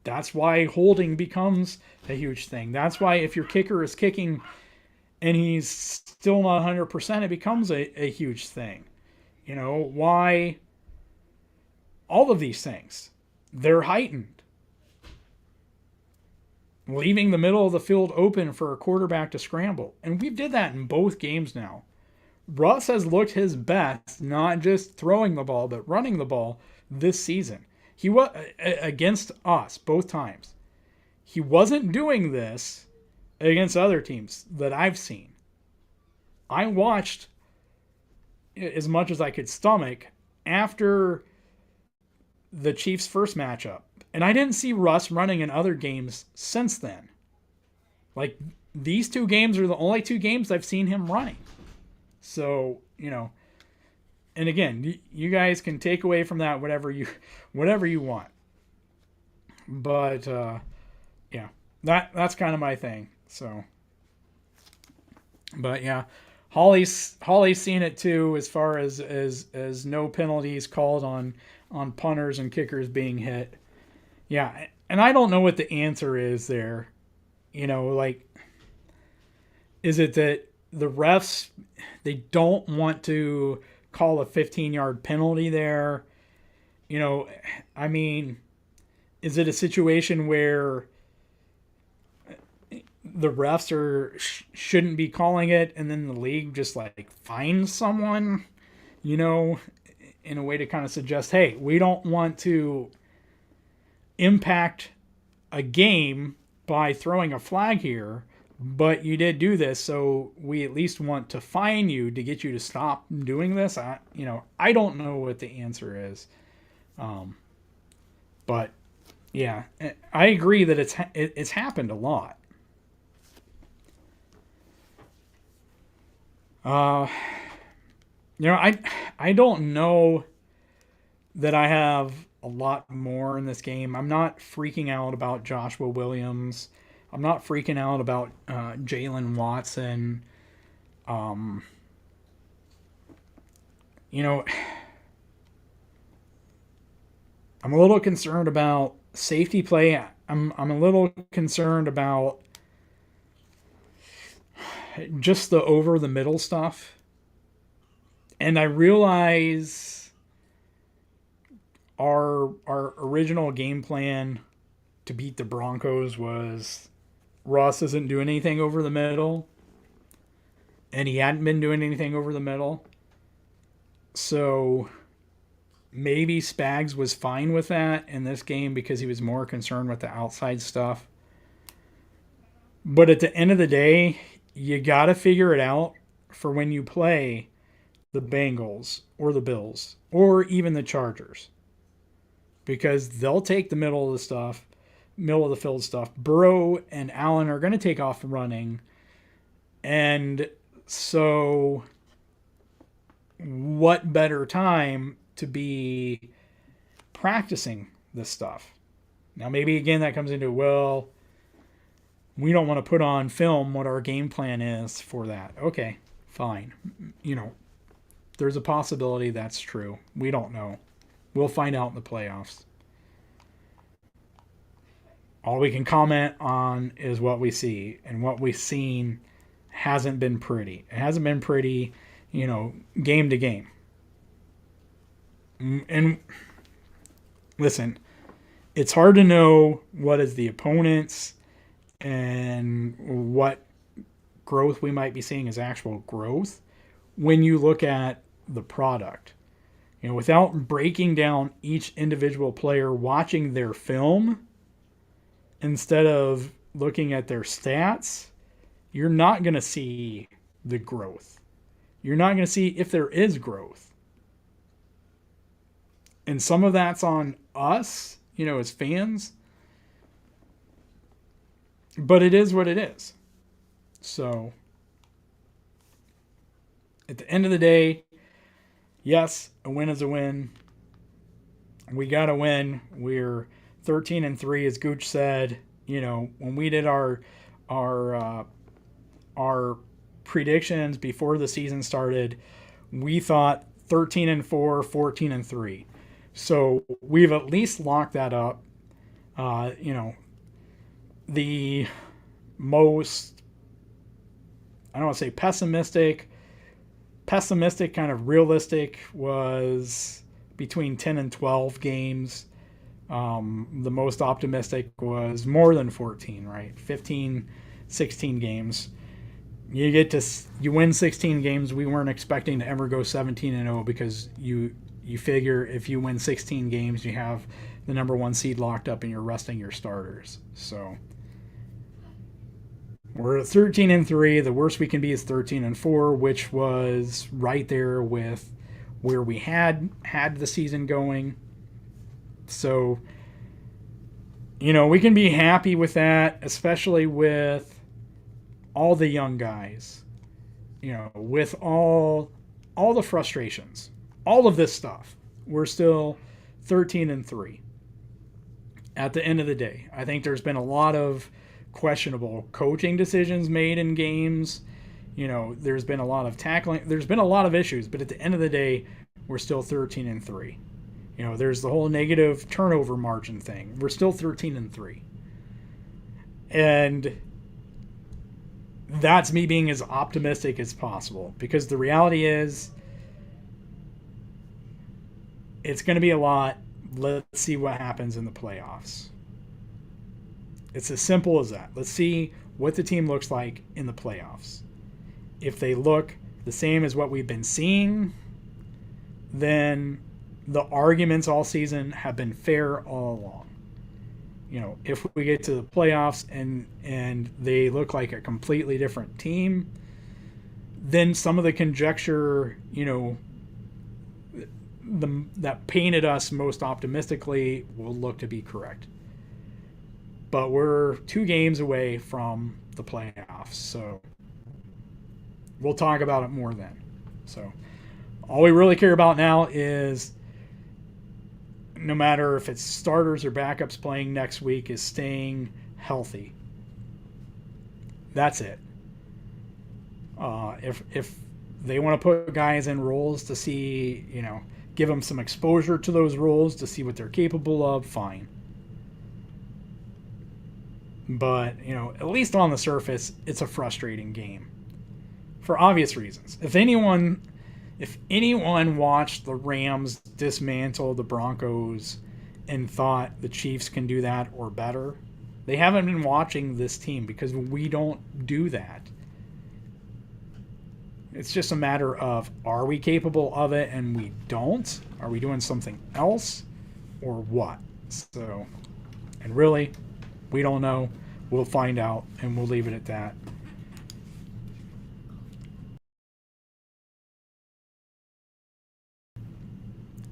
That's why holding becomes a huge thing. That's why if your kicker is kicking and he's still not 100%, it becomes a huge thing. Why all of these things, they're heightened. Leaving the middle of the field open for a quarterback to scramble. And we did that in both games now. Russ has looked his best, not just throwing the ball, but running the ball this season. He was against us both times. He wasn't doing this against other teams that I've seen. I watched as much as I could stomach after the Chiefs' first matchup. And I didn't see Russ running in other games since then. Like, these two games are the only two games I've seen him running. So, and again, you guys can take away from that whatever you want. But yeah, that's kind of my thing. So, but yeah, Holly's seen it too, as far as no penalties called on punters and kickers being hit. Yeah, and I don't know what the answer is there. Like, is it that the refs, they don't want to call a 15-yard penalty there? I mean, is it a situation where the refs shouldn't be calling it, and then the league just like fines someone, in a way to kind of suggest, hey, we don't want to impact a game by throwing a flag here, but you did do this, so we at least want to fine you to get you to stop doing this. I don't know what the answer is, but yeah, I agree that it's happened a lot. I don't know that I have a lot more in this game. I'm not freaking out about Joshua Williams. I'm not freaking out about Jalen Watson. I'm a little concerned about safety play. I'm a little concerned about just the over the middle stuff. And I realize our original game plan to beat the Broncos was Ross isn't doing anything over the middle, and he hadn't been doing anything over the middle. So maybe Spags was fine with that in this game because he was more concerned with the outside stuff. But at the end of the day, you got to figure it out for when you play the Bengals or the Bills or even the Chargers, because they'll take the middle of the field stuff. Burrow and Allen are going to take off running. And so what better time to be practicing this stuff? Now, maybe again that comes into, well, we don't want to put on film what our game plan is for that. Okay, fine. There's a possibility that's true. We don't know. We'll find out in the playoffs. All we can comment on is what we see, and what we've seen hasn't been pretty. It hasn't been pretty, game to game. And listen, it's hard to know what is the opponent's and what growth we might be seeing as actual growth when you look at the product. Without breaking down each individual player, watching their film instead of looking at their stats, you're not going to see the growth. You're not going to see if there is growth. And some of that's on us, as fans. But it is what it is. So, at the end of the day, yes, a win is a win. We got to win. We're 13-3, as Gooch said. When we did our predictions before the season started, we thought 13-4, 14-3. So we've at least locked that up. The most, I don't want to say pessimistic. Pessimistic, kind of realistic, was between 10 and 12 games. The most optimistic was more than 14, right? 15, 16 games. You win 16 games. We weren't expecting to ever go 17-0 because you figure if you win 16 games, you have the number 1 seed locked up and you're resting your starters. So we're at 13-3. The worst we can be is 13-4, which was right there with where we had the season going. So, we can be happy with that, especially with all the young guys, with all the frustrations, all of this stuff. We're still 13-3 at the end of the day. I think there's been a lot of questionable coaching decisions made in games. There's been a lot of tackling. There's been a lot of issues, but at the end of the day, we're still 13-3. There's the whole negative turnover margin thing. We're still 13-3. And that's me being as optimistic as possible, because the reality is it's going to be a lot. Let's see what happens in the playoffs. It's as simple as that. Let's see what the team looks like in the playoffs. If they look the same as what we've been seeing, then the arguments all season have been fair all along. If we get to the playoffs and they look like a completely different team, then some of the conjecture, that painted us most optimistically will look to be correct. But we're 2 games away from the playoffs, so we'll talk about it more then. So all we really care about now is, no matter if it's starters or backups playing next week, is staying healthy. That's it. If they want to put guys in roles to see, give them some exposure to those roles to see what they're capable of, fine. But, at least on the surface, it's a frustrating game for obvious reasons. If anyone watched the Rams dismantle the Broncos and thought the Chiefs can do that or better, they haven't been watching this team, because we don't do that. It's just a matter of, are we capable of it and we don't? Are we doing something else or what? So, and really, we don't know. We'll find out, and we'll leave it at that.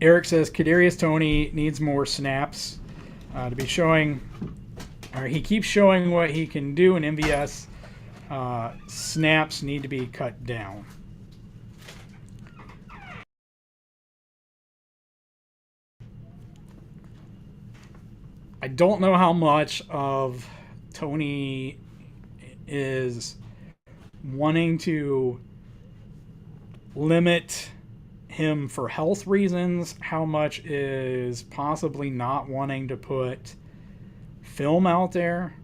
Eric says Kadarius Toney needs more snaps to be showing. Or he keeps showing what he can do in MVS. Snaps need to be cut down. I don't know how much of Toney is wanting to limit him for health reasons, how much is possibly not wanting to put film out there,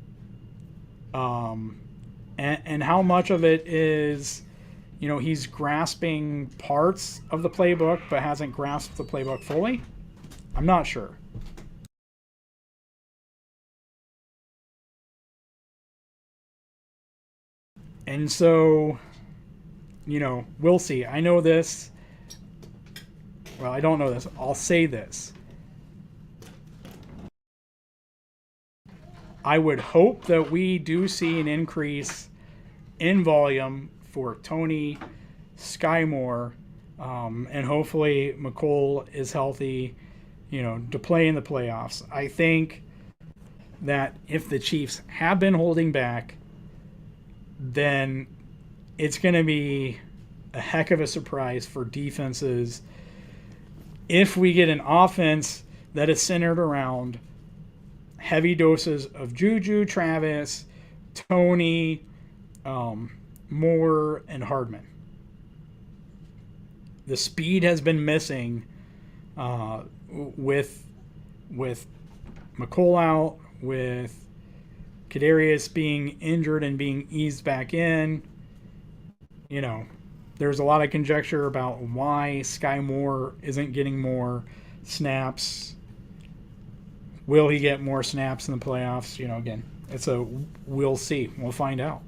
and how much of it is, he's grasping parts of the playbook but hasn't grasped the playbook fully. I'm not sure. And so, we'll see. I know this. Well, I don't know this. I'll say this. I would hope that we do see an increase in volume for Toney, Sky Moore, and hopefully McColl is healthy, to play in the playoffs. I think that if the Chiefs have been holding back, then it's going to be a heck of a surprise for defenses if we get an offense that is centered around heavy doses of Juju, Travis, Toney, Moore, and Hardman. The speed has been missing with McColl out, with Kadarius being injured and being eased back in. there's a lot of conjecture about why Sky Moore isn't getting more snaps. Will he get more snaps in the playoffs? Again, we'll see. We'll find out.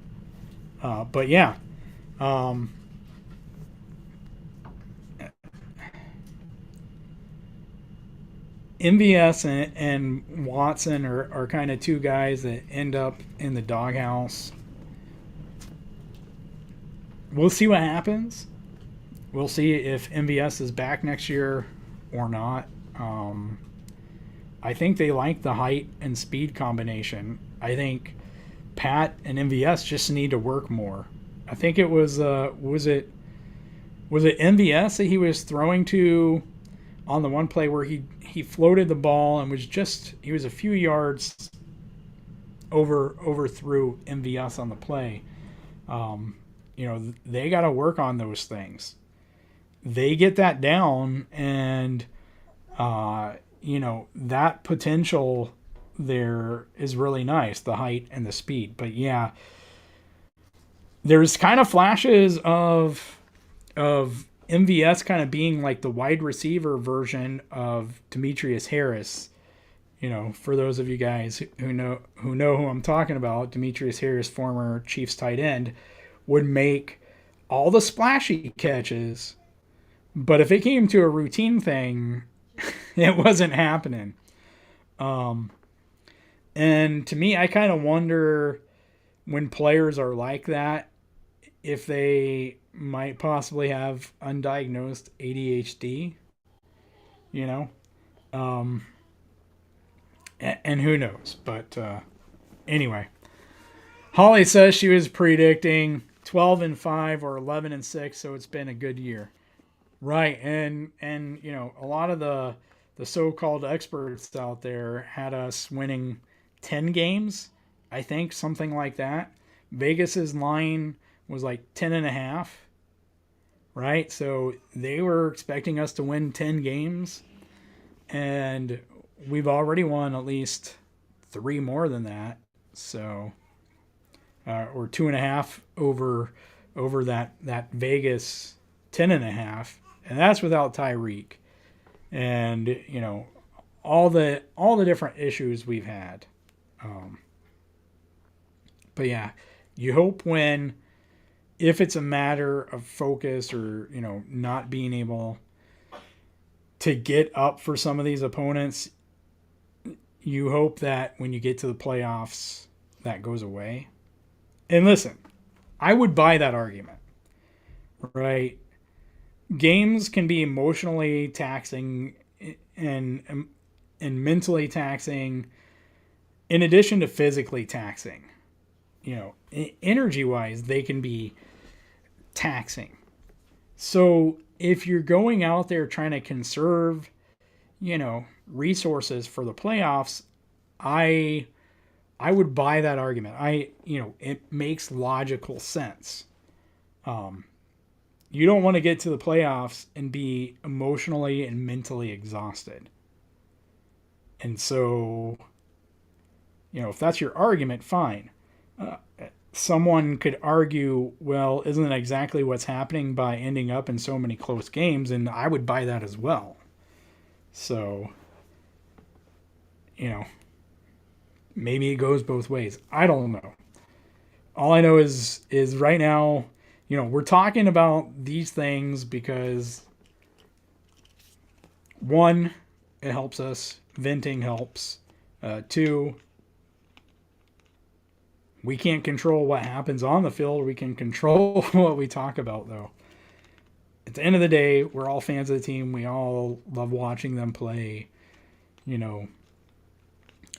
But yeah. MVS and Watson are kind of two guys that end up in the doghouse. We'll see what happens. We'll see if MVS is back next year or not. I think they like the height and speed combination. I think Pat and MVS just need to work more. I think it was it MVS that he was throwing to on the one play where he floated the ball and he was a few yards overthrew MVS on the play. They got to work on those things. They get that down, and that potential there is really nice, the height and the speed. But yeah, there's kind of flashes of MVS kind of being like the wide receiver version of Demetrius Harris. For those of you guys who know who I'm talking about, Demetrius Harris, former Chiefs tight end, would make all the splashy catches, but if it came to a routine thing, it wasn't happening. And to me, I kind of wonder when players are like that, if they might possibly have undiagnosed ADHD, and who knows. But anyway, Holly says she was predicting 12-5 or 11-6, so it's been a good year. Right, and a lot of the so-called experts out there had us winning 10 games, I think, something like that. Vegas's line was like 10.5, right? So they were expecting us to win 10 games, and we've already won at least 3 more than that. So, or 2.5 over that Vegas 10.5, and that's without Tyreek, and all the different issues we've had. But yeah, you hope if it's a matter of focus or not being able to get up for some of these opponents, you hope that when you get to the playoffs that goes away. And listen, I would buy that argument, right? Games can be emotionally taxing and mentally taxing, in addition to physically taxing. Energy-wise, they can be taxing. So if you're going out there trying to conserve, resources for the playoffs, I would buy that argument. It makes logical sense. You don't want to get to the playoffs and be emotionally and mentally exhausted. And so, if that's your argument, fine. Someone could argue, well, isn't that exactly what's happening by ending up in so many close games? And I would buy that as well. So, maybe it goes both ways. I don't know. All I know is right now, we're talking about these things because, one, it helps us. Venting helps. 2, we can't control what happens on the field. We can control what we talk about, though. At the end of the day, we're all fans of the team. We all love watching them play.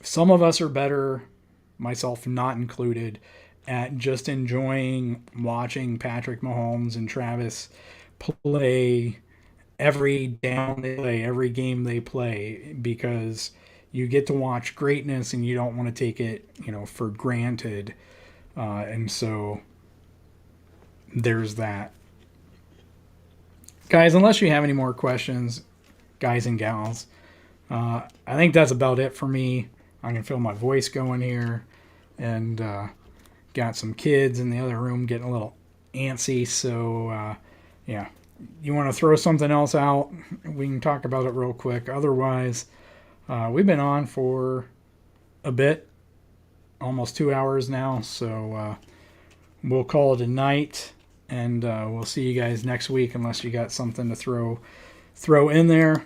Some of us are better, myself not included, at just enjoying watching Patrick Mahomes and Travis play every down they play, every game they play, because you get to watch greatness and you don't want to take it, for granted. And so there's that. Guys, unless you have any more questions, guys and gals, I think that's about it for me. I can feel my voice going here, and got some kids in the other room getting a little antsy. So, yeah, you want to throw something else out, we can talk about it real quick. Otherwise, we've been on for a bit, almost 2 hours now. So we'll call it a night, and we'll see you guys next week unless you got something to throw in there.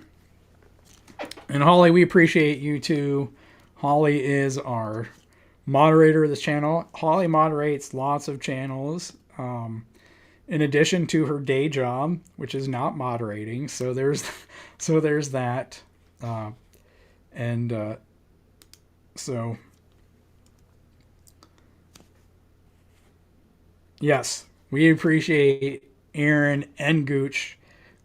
And Holly, we appreciate you too. Holly is our moderator of this channel. Holly moderates lots of channels in addition to her day job, which is not moderating. So there's that. So yes, we appreciate Aaron and Gooch.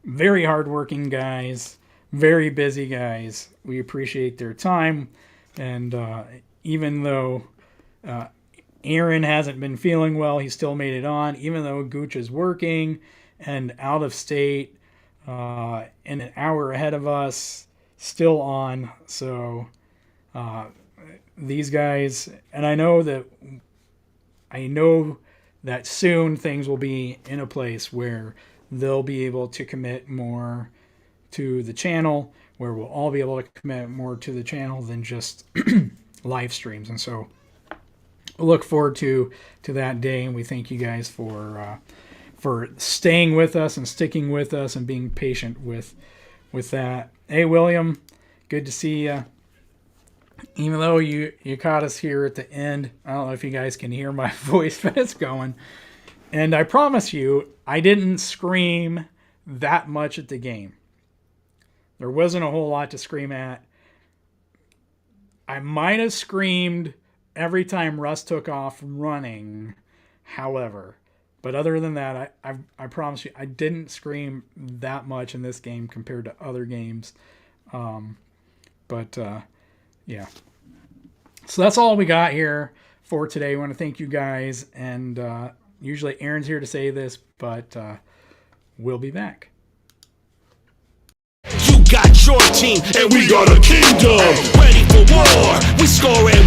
Very hardworking guys, very busy guys. We appreciate their time. And even though Aaron hasn't been feeling well, he still made it on. Even though Gooch is working and out of state and an hour ahead of us, still on. So these guys, and I know that soon things will be in a place where they'll be able to commit more to the channel, where we'll all be able to commit more to the channel than just live streams. And so we'll look forward to that day. And we thank you guys for staying with us and sticking with us and being patient with that. Hey, William, good to see you. Even though you caught us here at the end, I don't know if you guys can hear my voice, but it's going. And I promise you, I didn't scream that much at the game. There wasn't a whole lot to scream at. I might have screamed every time Russ took off running, however. But other than that, I promise you, I didn't scream that much in this game compared to other games. Yeah. So that's all we got here for today. I want to thank you guys. And usually Aaron's here to say this, but we'll be back. You got your team, and we got a kingdom. Ready for war, we score and